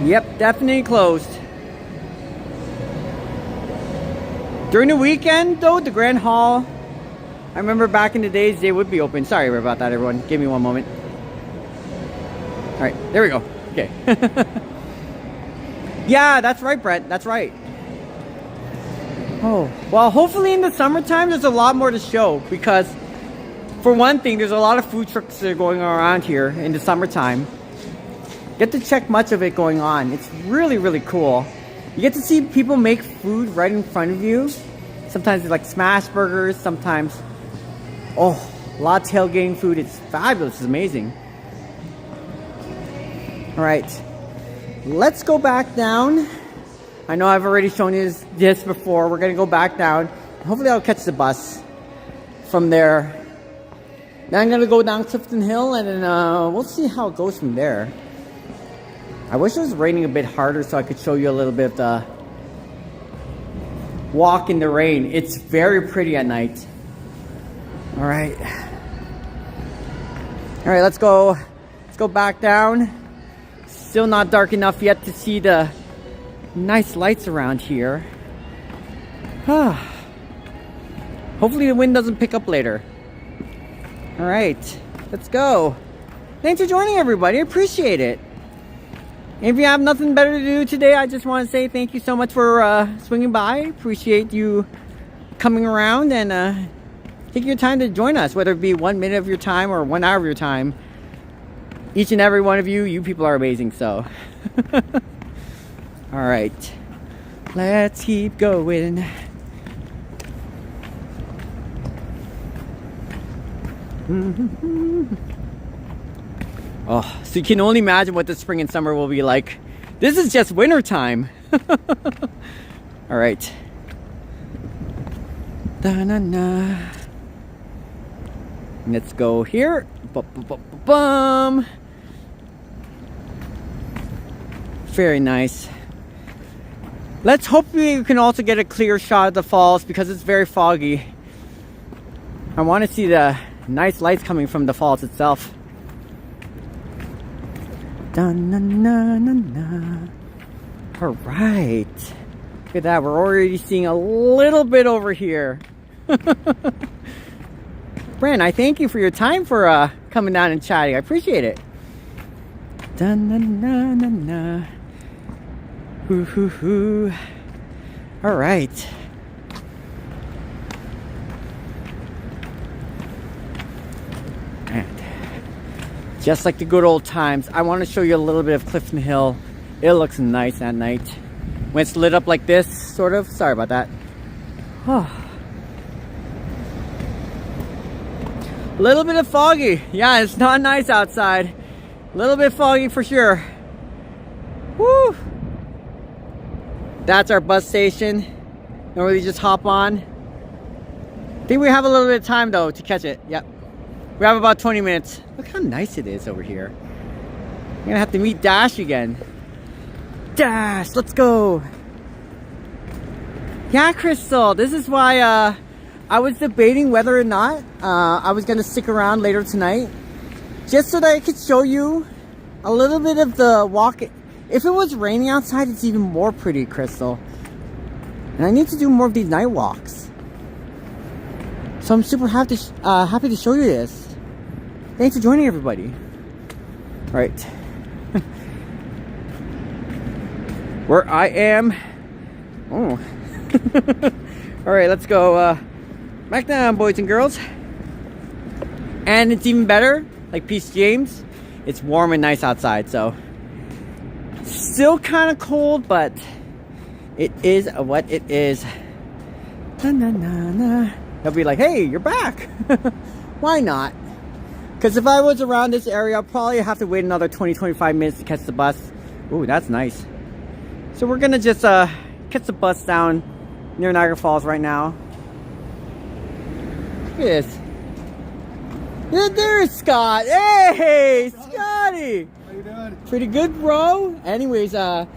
Yep, definitely closed. During the weekend, though, the Grand Hall, I remember back in the days, they would be open. Sorry about that, everyone. Give me one moment. All right, there we go. Okay. Yeah, that's right, Brent. That's right. Oh, well, hopefully in the summertime, there's a lot more to show because, for one thing, there's a lot of food trucks that are going around here in the summertime. Get to check much of it going on. It's really, really cool. You get to see people make food right in front of you. Sometimes it's like smash burgers, sometimes, oh, a lot of tailgating food. It's fabulous. It's amazing. All right. let's go back down. I know I've already shown you this before. We're gonna go back down. Hopefully I'll catch the bus from there. Then I'm gonna go down Clifton Hill, and then we'll see how it goes from there. I wish it was raining a bit harder so I could show you a little bit of the walk in the rain. It's very pretty at night. All right, let's go back down. Still not dark enough yet to see the nice lights around here. Hopefully the wind doesn't pick up later. All right, let's go. Thanks for joining, everybody. I appreciate it. If you have nothing better to do today, I just want to say thank you so much for swinging by. Appreciate you coming around and taking your time to join us, whether it be 1 minute of your time or 1 hour of your time. Each and every one of you people are amazing, so. All right, let's keep going. Oh, so you can only imagine what the spring and summer will be like. This is just winter time. All right. Da-na-na. Let's go here. Bum. Very nice. Let's hope we can also get a clear shot of the falls because it's very foggy. I want to see the nice lights coming from the falls itself. Da-na-na-na-na. All right. Look at that. We're already seeing a little bit over here. Brent, I thank you for your time for coming down and chatting. I appreciate it. Da-na-na-na-na. Hoo-hoo-hoo. All right. And just like the good old times, I want to show you a little bit of Clifton Hill. It looks nice at night. When it's lit up like this, sort of. Sorry about that. Oh. A little bit of foggy. Yeah, it's not nice outside. A little bit foggy for sure. Woo! That's our bus station. Normally just hop on. I think we have a little bit of time though to catch it. Yep. We have about 20 minutes. Look how nice it is over here. I'm gonna have to meet Dash again. Dash, let's go. Yeah, Crystal, this is why I was debating whether or not I was gonna stick around later tonight. Just so that I could show you a little bit of the walk. If it was raining outside, it's even more pretty, Crystal. And I need to do more of these night walks. So I'm super happy to show you this. Thanks for joining, everybody. All right. Where I am. Oh. All right, let's go back down, boys and girls. And it's even better, like Peace James. It's warm and nice outside, so. Still kind of cold, but it is what it is. Na, na, na, na. They'll be like, hey, you're back. Why not? Because if I was around this area, I'll probably have to wait another 20-25 minutes to catch the bus. Ooh, that's nice. So we're going to just catch the bus down near Niagara Falls right now. Look at this. Yeah, there's Scott. Hey, Scotty. How you doing? Pretty good, bro. Anyways, I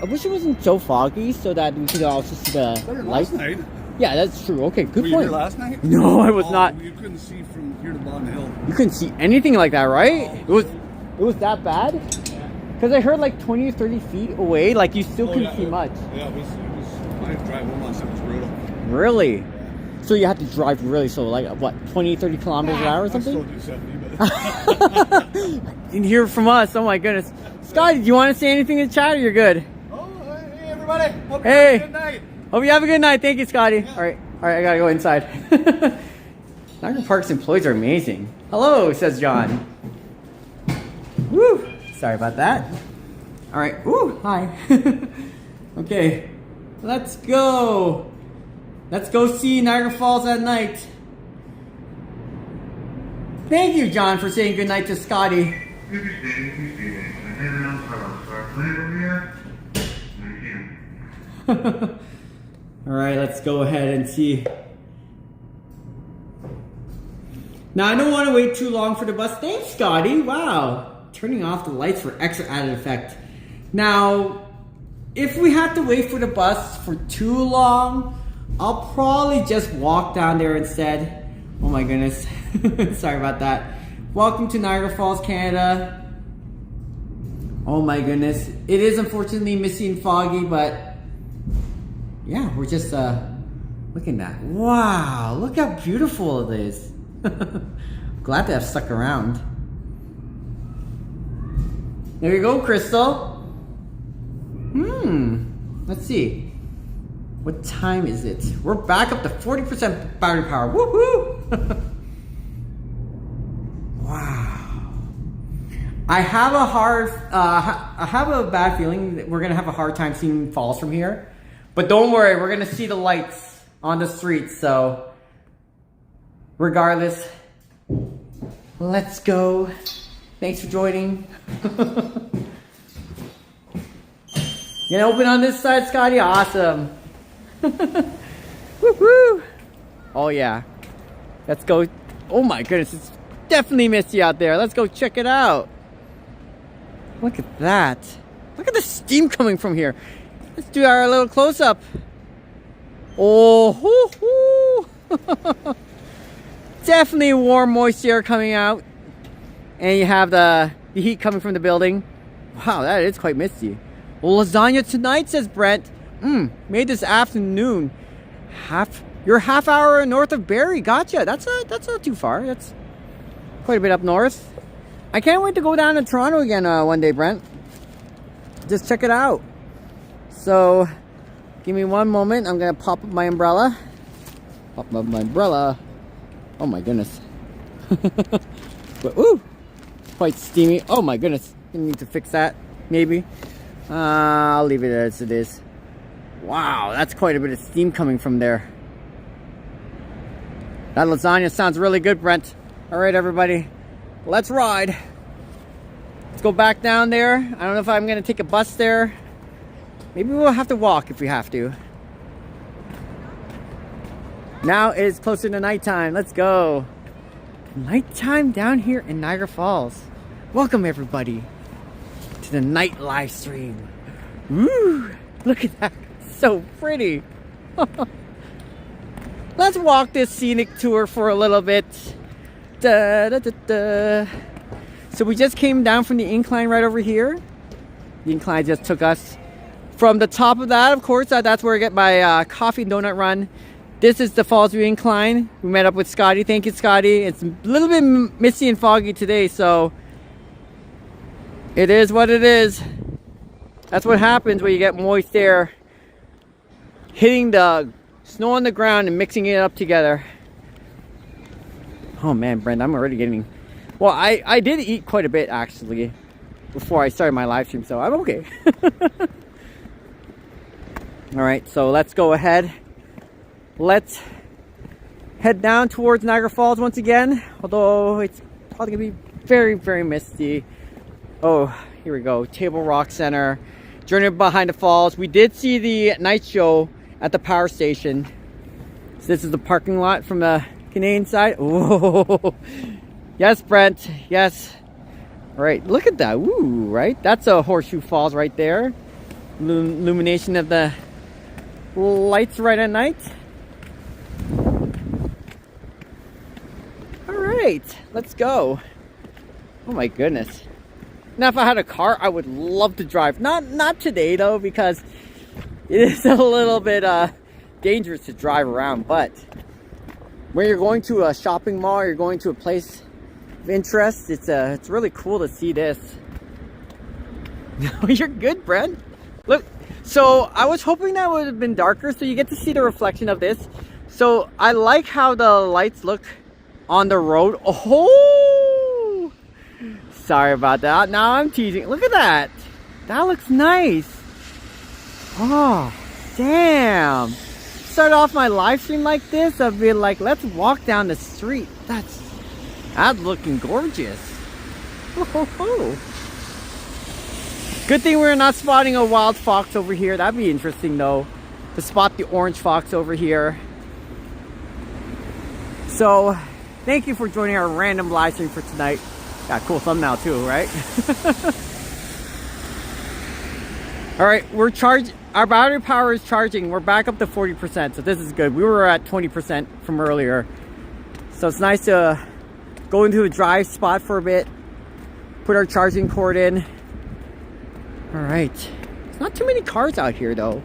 wish it wasn't so foggy so that we could also see the lights. Last night. Yeah, that's true. Okay, good Were point. you here last night? No, I was not. You couldn't see from here to bottom of the hill. You couldn't see anything like that, right? It was that bad? Because I heard like 20 or 30 feet away, like you still couldn't see much. Yeah, it was my drive home last night was brutal. Really? Yeah. So you had to drive really slow, like what, 20, 30 kilometers an hour or something? I still do 70, but... Didn't hear from us. Oh my goodness. Scotty, do you want to say anything in chat or you're good? Oh, hey everybody. Hope you Hey. have a good night. Hope you have a good night. Thank you, Scotty. Yeah. All right, I gotta go inside. Niagara Park's employees are amazing. Hello, says John. Woo! Sorry about that. All right. Woo! Hi. Okay, let's go. Let's go see Niagara Falls at night. Thank you, John, for saying good night to Scotty. Alright, let's go ahead and see. Now, I don't want to wait too long for the bus. Thanks, Scotty. Wow. Turning off the lights for extra added effect. Now, if we have to wait for the bus for too long, I'll probably just walk down there instead. Oh my goodness. Sorry about that. Welcome to Niagara Falls, Canada. Oh my goodness. It is unfortunately misty and foggy, but yeah, we're just look at that. Wow, look how beautiful it is. Glad to have stuck around. There you go, Crystal. Let's see. What time is it? We're back up to 40% battery power. Woohoo! Wow. I have a bad feeling that we're gonna have a hard time seeing falls from here. But don't worry, we're gonna see the lights on the streets, so regardless, let's go. Thanks for joining. You gonna open on this side, Scotty? Awesome. Woohoo! Oh yeah. Let's go. Oh my goodness, it's definitely misty out there. Let's go check it out. Look at that. Look at the steam coming from here. Let's do our little close-up. Oh, hoo, hoo. Definitely warm, moist air coming out. And you have the heat coming from the building. Wow, that is quite misty. Well, lasagna tonight, says Brent. Made this afternoon. You're half hour north of Barrie. Gotcha. That's not too far. That's quite a bit up north. I can't wait to go down to Toronto again one day, Brent. Just check it out. So, give me one moment. I'm gonna pop up my umbrella. Pop up my umbrella. Oh my goodness. But ooh, quite steamy. Oh my goodness. Gonna need to fix that, maybe. I'll leave it as it is. Wow, that's quite a bit of steam coming from there. That lasagna sounds really good, Brent. All right, everybody, let's ride. Let's go back down there. I don't know if I'm gonna take a bus there. Maybe we'll have to walk if we have to. Now it is closer to nighttime. Let's go. Nighttime down here in Niagara Falls. Welcome, everybody, to the night live stream. Woo! Look at that. So pretty. Let's walk this scenic tour for a little bit. Da, da, da, da. So we just came down from the incline right over here. The incline just took us from the top of that. Of course, that's where I get my coffee and donut run. This is the Fallsview incline. We met up with Scotty. Thank you, Scotty. It's a little bit misty and foggy today, so it is what it is. That's what happens when you get moist air hitting the snow on the ground and mixing it up together. Oh man, Brent, I'm already getting... Well, I did eat quite a bit actually before I started my live stream, so I'm okay. Alright, so let's go ahead. Let's head down towards Niagara Falls once again, although it's probably gonna be very, very misty. Oh, here we go. Table Rock Center. Journey behind the falls. We did see the night show at the power station. So this is the parking lot from the Canadian side. Oh, yes, Brent. Yes. All right, look at that. Ooh, right? That's a Horseshoe Falls right there. Illumination of the lights right at night. All right, let's go. Oh my goodness. Now, if I had a car, I would love to drive. Not today, though, because it is a little bit dangerous to drive around. But when you're going to a shopping mall, you're going to a place of interest, it's really cool to see this. You're good, Brent. Look, so I was hoping that would have been darker, so you get to see the reflection of this. So I like how the lights look on the road. Oh! Sorry about that. Now I'm teasing. Look at that. That looks nice. Oh, damn. Start off my live stream like this. I'd be like, let's walk down the street. That's looking gorgeous. Oh. Good thing we're not spotting a wild fox over here. That'd be interesting though. to spot the orange fox over here. So thank you for joining our random live stream for tonight. Got a cool thumbnail too, right? All right, we're charged. Our battery power is charging. We're back up to 40%, so this is good. We were at 20% from earlier. So it's nice to go into a dry spot for a bit, put our charging cord in. All right. There's not too many cars out here though.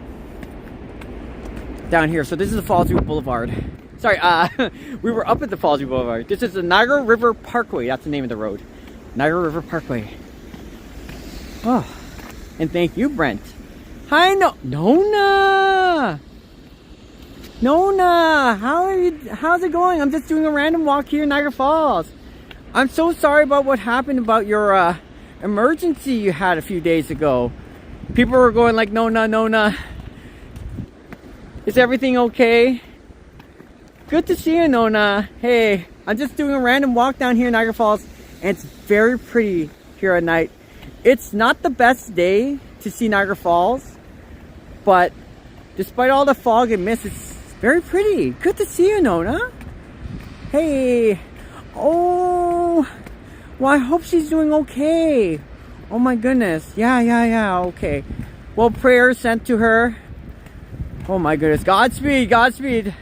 Down here. So this is the Fallsview Boulevard. Sorry, we were up at the Fallsview Boulevard. This is the Niagara River Parkway. That's the name of the road. Niagara River Parkway. Oh, and thank you, Brent. Hi, Nona. Nona, how's it going? I'm just doing a random walk here in Niagara Falls. I'm so sorry about what happened about your emergency you had a few days ago. People were going like, Nona, is everything okay? Good to see you, Nona. Hey, I'm just doing a random walk down here in Niagara Falls, and it's very pretty here at night. It's not the best day to see Niagara Falls, but despite all the fog and mist, it's very pretty. Good to see you, Nona. Hey. Oh, well, I hope she's doing okay. Oh my goodness. Yeah, okay. Well, prayers sent to her. Oh my goodness. Godspeed.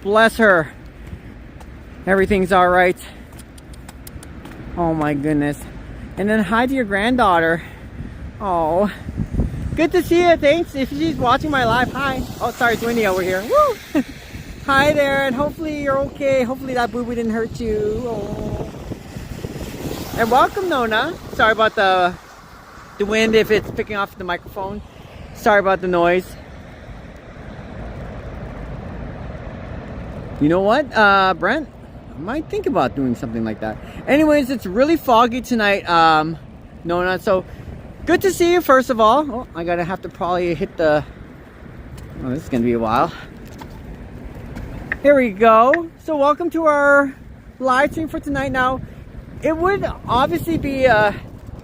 Bless her. Everything's all right. Oh my goodness. And then hi to your granddaughter. Oh, good to see you. Thanks. If she's watching my live, hi. Oh, sorry, it's windy over here. Woo! Hi there, and hopefully you're okay. Hopefully that boo-boo didn't hurt you. Oh. And welcome, Nona. Sorry about the wind if it's picking off the microphone. Sorry about the noise. You know what, Brent? I might think about doing something like that. Anyways, it's really foggy tonight, Nona. So good to see you, first of all. Oh, I gotta have to probably hit the... Oh, this is gonna be a while. Here we go. So welcome to our live stream for tonight. Now, it would obviously be a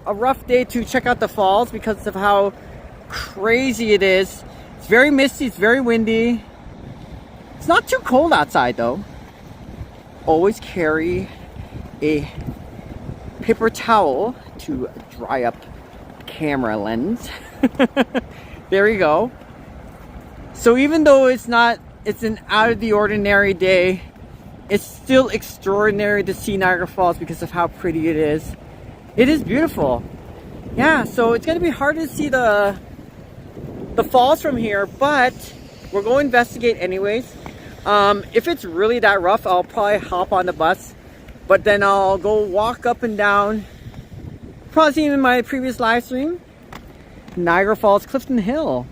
rough day to check out the falls because of how crazy it is. It's very misty, it's very windy. It's not too cold outside though. Always carry a paper towel to dry up camera lens. There you go. So even though it's an out of the ordinary day, it's still extraordinary to see Niagara Falls because of how pretty it is. It is beautiful. Yeah, so it's gonna be hard to see the falls from here, but we're going to investigate anyways. If it's really that rough, I'll probably hop on the bus, but then I'll go walk up and down. Probably seen in my previous live stream, Niagara Falls, Clifton Hill.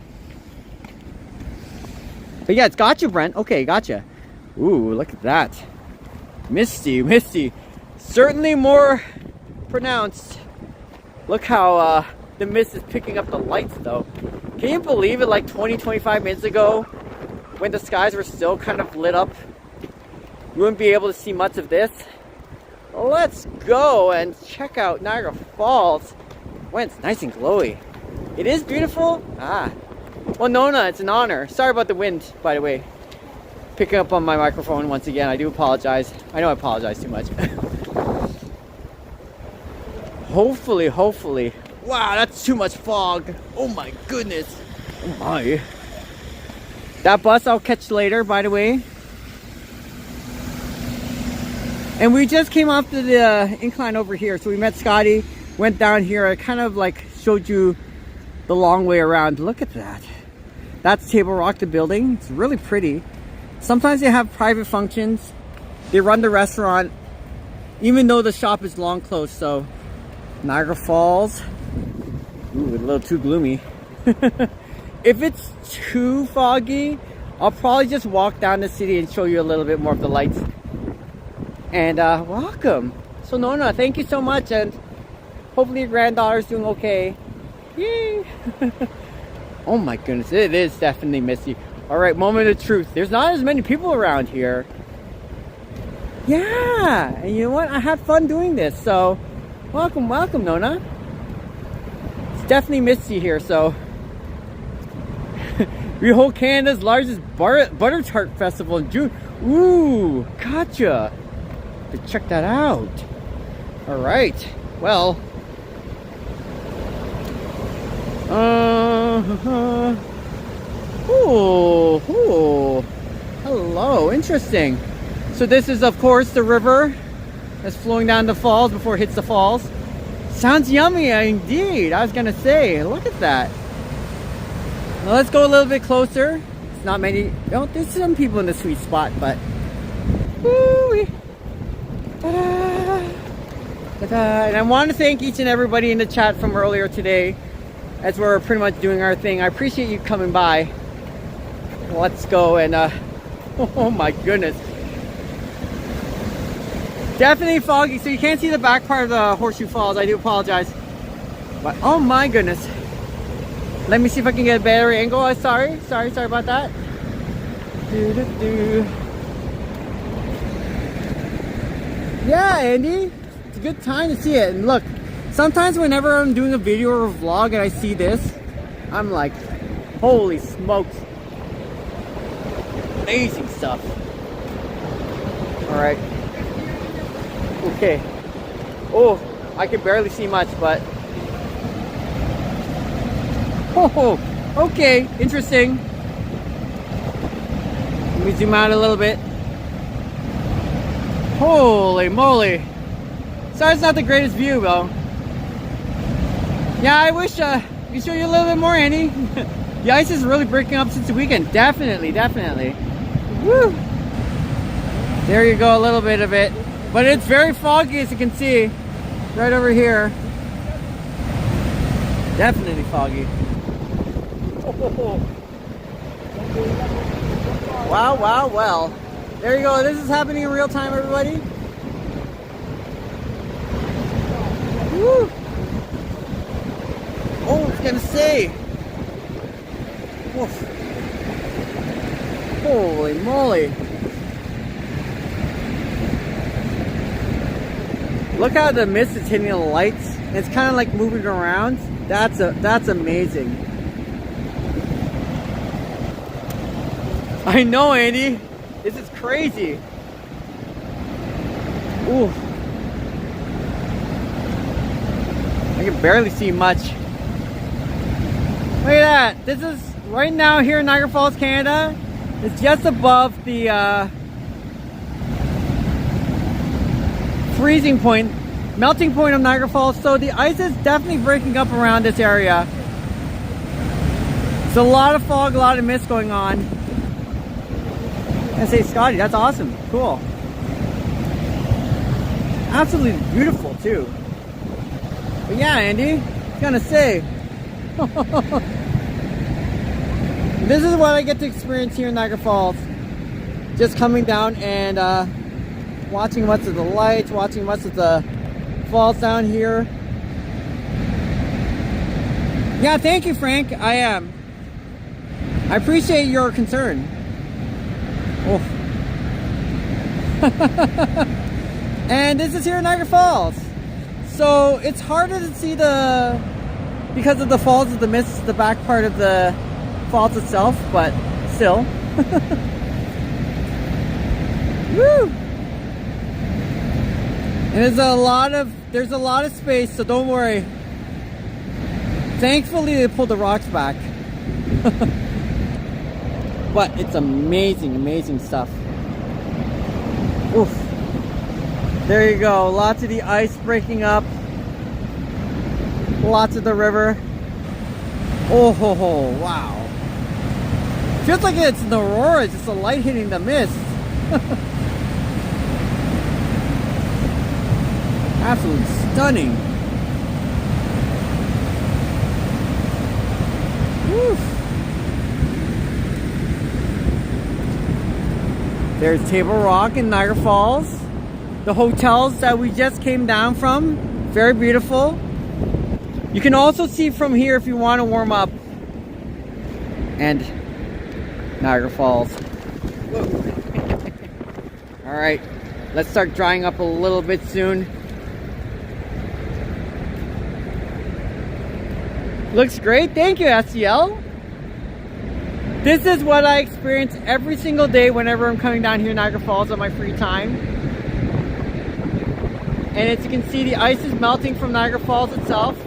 But yeah, it's got you, Brent. Okay, gotcha. Ooh, look at that. Misty. Certainly more pronounced. Look how the mist is picking up the lights though. Can you believe it, like 20-25 minutes ago, when the skies were still kind of lit up, you wouldn't be able to see much of this? Let's go and check out Niagara Falls when it's nice and glowy. It is beautiful. Well, Nona, it's an honor. Sorry about the wind, by the way. Picking up on my microphone once again. I do apologize. I know I apologize too much. Hopefully. Wow, that's too much fog. Oh my goodness. Oh my. That bus I'll catch later, by the way. And we just came off the incline over here. So we met Scotty, went down here. I kind of like showed you the long way around. Look at that. That's Table Rock, the building. It's really pretty. Sometimes they have private functions. They run the restaurant, even though the shop is long closed. So Niagara Falls. Ooh, a little too gloomy. If it's too foggy, I'll probably just walk down the city and show you a little bit more of the lights. And welcome. So Nona, thank you so much, and hopefully your granddaughter's doing okay. Yay! Oh my goodness, it is definitely misty. All right, moment of truth. There's not as many people around here. Yeah, and you know what? I had fun doing this, so welcome, Nona. It's definitely misty here, so We hold Canada's largest butter tart festival in June. Ooh, gotcha. Check that out. All right. Well. Ooh. Hello. Interesting. So this is, of course, the river that's flowing down the falls before it hits the falls. Sounds yummy, indeed. I was gonna say, look at that. Now let's go a little bit closer. It's not many. Oh, there's some people in the sweet spot, but. Woo-wee. Ta-da. Ta-da. And I want to thank each and everybody in the chat from earlier today, as we're pretty much doing our thing. I appreciate you coming by. Let's go and oh my goodness. Definitely foggy, so you can't see the back part of the Horseshoe Falls. I do apologize. But oh my goodness. Let me see if I can get a better angle. Sorry about that. Yeah, Andy. It's a good time to see it. And look, sometimes whenever I'm doing a video or a vlog and I see this, I'm like, holy smokes. Amazing stuff. Alright. Okay. Oh, I can barely see much, but oh, okay, interesting. Let me zoom out a little bit. Holy moly. Sorry, it's not the greatest view, though. Yeah, I wish I could show you a little bit more, Annie. The ice is really breaking up since the weekend. Definitely. Woo! There you go, a little bit of it. But it's very foggy, as you can see. Right over here. Definitely foggy. Wow, well. There you go. This is happening in real time, everybody. Woo! Oh, I was gonna say. Oof. Holy moly. Look how the mist is hitting the lights. It's kind of like moving around. That's amazing. I know, Andy. This is crazy. Ooh. I can barely see much. Look at that. This is right now here in Niagara Falls, Canada. It's just above the freezing point, melting point of Niagara Falls. So the ice is definitely breaking up around this area. It's a lot of fog, a lot of mist going on. I say, Scotty, that's awesome. Cool. Absolutely beautiful too. But yeah, Andy, I was gonna say. This is what I get to experience here in Niagara Falls. Just coming down and watching what's of the lights, watching what's of the falls down here. Yeah, thank you, Frank. I am. I appreciate your concern. Oh. And this is here in Niagara Falls. So it's harder to see because of the falls of the mist, the back part of the falls itself, but still. Woo! And there's a lot of space, so don't worry. Thankfully they pulled the rocks back. But it's amazing stuff. Oof. There you go. Lots of the ice breaking up. Lots of the river. Oh ho ho, wow. Feels like it's an aurora, it's just the light hitting the mist. Absolutely stunning. Woof. There's Table Rock in Niagara Falls. The hotels that we just came down from. Very beautiful. You can also see from here if you want to warm up. And Niagara Falls. Alright, let's start drying up a little bit soon. Looks great. Thank you, SCL. This is what I experience every single day whenever I'm coming down here in Niagara Falls on my free time. And as you can see, the ice is melting from Niagara Falls itself.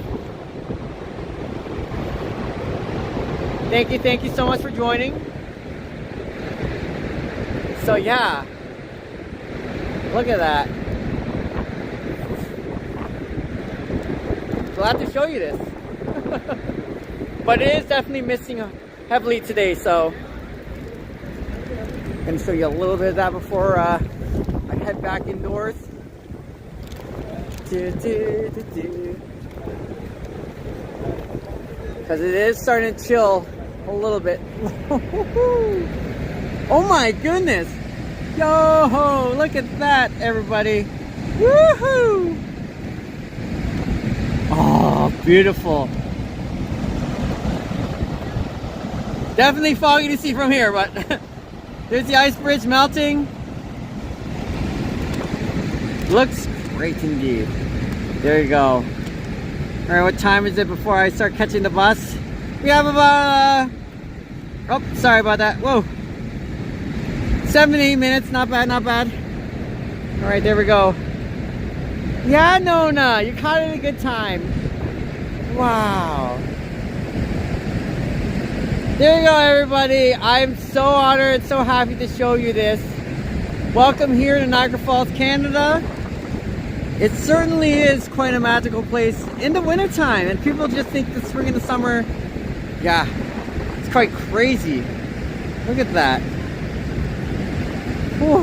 Thank you so much for joining. So yeah, look at that. So I'll have to show you this. But it is definitely missing heavily today, so I'm going to show you a little bit of that before I head back indoors. Because it is starting to chill a little bit. Oh my goodness! Yo, look at that, everybody! Woohoo! Oh, beautiful. Definitely foggy to see from here, but there's the ice bridge melting. Looks great indeed. There you go. Alright, what time is it before I start catching the bus? We have about, oh, sorry about that. Whoa. 7 to 8 minutes, not bad, not bad. Alright, there we go. Yeah, Nona, you caught it at a good time. Wow. There you go, everybody. I'm so honored and so happy to show you this. Welcome here to Niagara Falls, Canada. It certainly is quite a magical place in the wintertime, and people just think the spring and the summer, yeah, it's quite crazy. Look at that. Whew.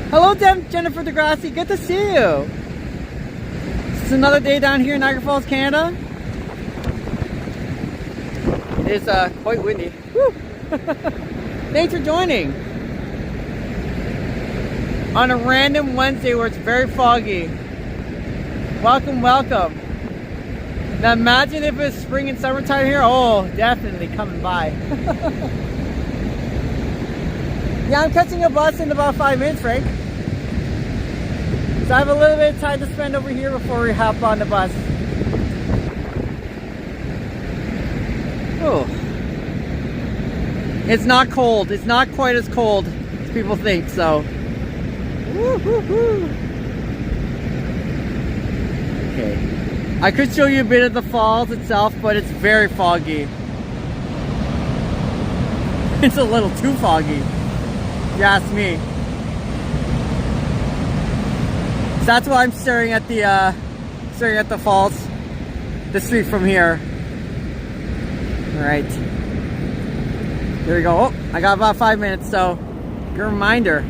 Hello, Jennifer DeGrassi. Good to see you. It's another day down here in Niagara Falls, Canada. It is quite windy. Woo. Thanks for joining on a random Wednesday where it's very foggy. Welcome, welcome. Now imagine if it's spring and summertime here. Oh, definitely coming by. Yeah, I'm catching a bus in about 5 minutes, Frank. So I have a little bit of time to spend over here before we hop on the bus. Oh. It's not cold. It's not quite as cold as people think, so. Woo-hoo-hoo. Okay. I could show you a bit of the falls itself, but it's very foggy. It's a little too foggy, if you ask me. So that's why I'm staring at the falls, the street from here. All right. There we go. Oh, I got about 5 minutes, so good reminder.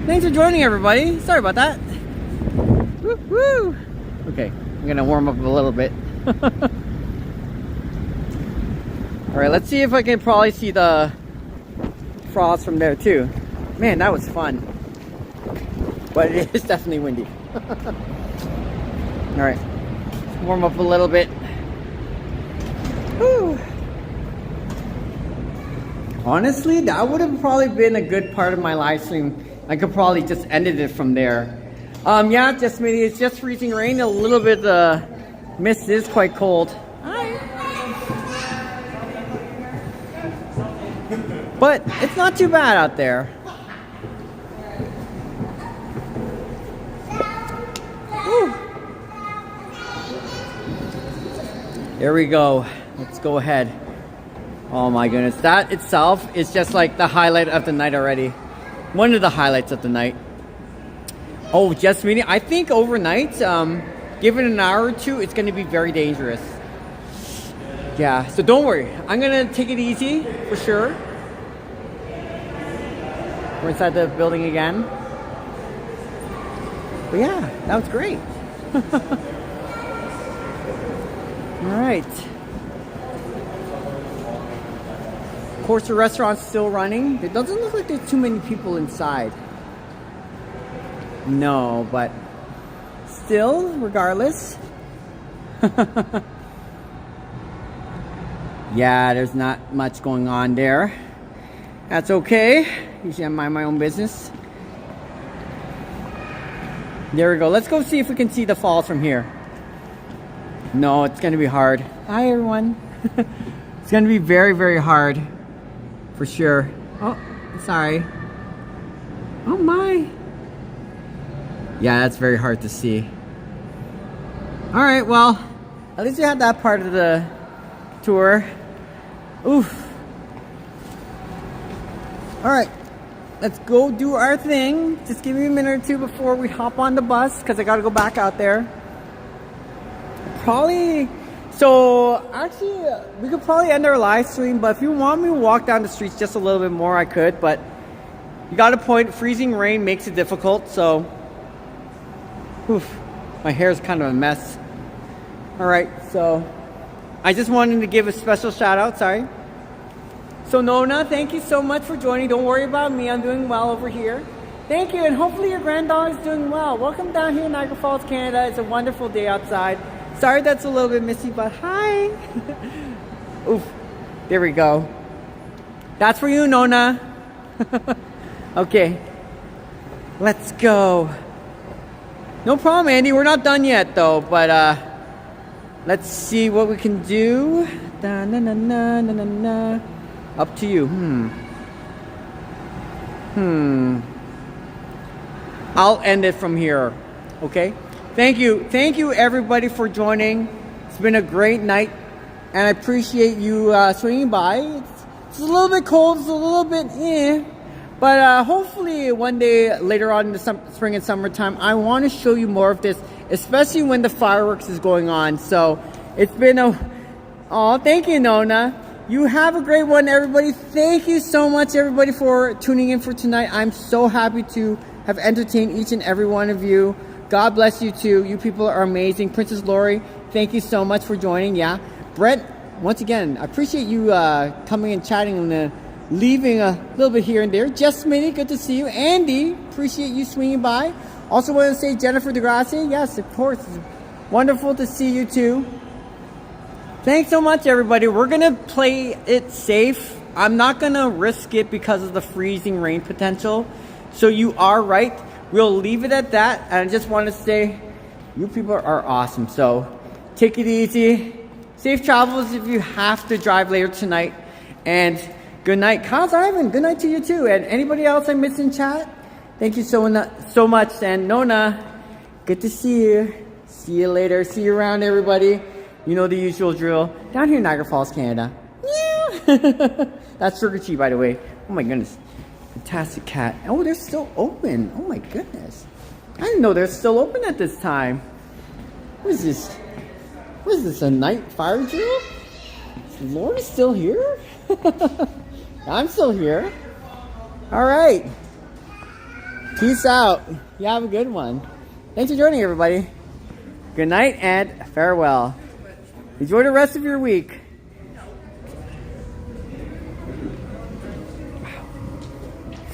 Thanks for joining, everybody. Sorry about that. Woo woo. Okay, I'm gonna warm up a little bit. All right, let's see if I can probably see the frost from there too. Man, that was fun. But it is definitely windy. All right, warm up a little bit. Whew. Honestly, that would have probably been a good part of my live stream. I could probably just ended it from there. Yeah, just maybe it's just freezing rain. A little bit mist is quite cold. But it's not too bad out there. Whew. There we go. Let's go ahead. Oh my goodness, that itself is just like the highlight of the night already. One of the highlights of the night. Oh, just meeting. I think overnight, given an hour or two, it's going to be very dangerous. Yeah, so don't worry. I'm going to take it easy for sure. We're inside the building again. But yeah, that was great. All right. Of course, the restaurant's still running. It doesn't look like there's too many people inside. No, but still, regardless. Yeah, there's not much going on there. That's okay. Usually I mind my own business. There we go. Let's go see if we can see the falls from here. No, it's going to be hard. Hi, everyone. It's going to be very, very hard For sure. Oh, sorry. Oh my. Yeah, that's very hard to see. Alright, well, at least we had that part of the tour. Oof. Alright, let's go do our thing. Just give me a minute or two before we hop on the bus, because I gotta go back out there. Probably, so actually, we could probably end our live stream, but if you want me to walk down the streets just a little bit more, I could, but you got a point, freezing rain makes it difficult, so, oof, my hair is kind of a mess. Alright, so, I just wanted to give a special shout out, sorry. So Nona, thank you so much for joining. Don't worry about me, I'm doing well over here. Thank you, and hopefully your granddaughter is doing well. Welcome down here in Niagara Falls, Canada. It's a wonderful day outside. Sorry that's a little bit messy, but hi. Oof, there we go. That's for you, Nona. Okay, let's go. No problem, Andy, we're not done yet though, but let's see what we can do. Da, na, na, na, na, na, na. Up to you. I'll end it from here. Okay? Thank you everybody for joining. It's been a great night, and I appreciate you swinging by. It's a little bit cold, it's a little bit but hopefully one day later on in the spring and summertime, I want to show you more of this, especially when the fireworks is going on. So it's been thank you, Nona. You have a great one, everybody. Thank you so much, everybody, for tuning in for tonight. I'm so happy to have entertained each and every one of you. God bless you too. You people are amazing. Princess Lori, thank you so much for joining. Yeah, Brett, once again, I appreciate you coming and chatting and leaving a little bit here and there. Just Minnie, good to see you. Andy, appreciate you swinging by. Also want to say Jennifer DeGrassi. Yes, of course. Wonderful to see you too. Thanks so much, everybody. We're going to play it safe. I'm not going to risk it because of the freezing rain potential. So you are right. We'll leave it at that. And I just want to say, you people are awesome. So take it easy. Safe travels if you have to drive later tonight. And good night. Kyle's Ivan, good night to you too. And anybody else I missed in chat, thank you so much. And Nona, good to see you. See you later. See you around, everybody. You know the usual drill. Down here in Niagara Falls, Canada. That's Sugar Chi, by the way. Oh my goodness. Fantastic cat. Oh, they're still open. Oh my goodness. I didn't know they're still open at this time. What is this? What is this, a night fire drill? Is Lord still here? I'm still here. Alright. Peace out. You have a good one. Thanks for joining, everybody. Good night and farewell. Enjoy the rest of your week.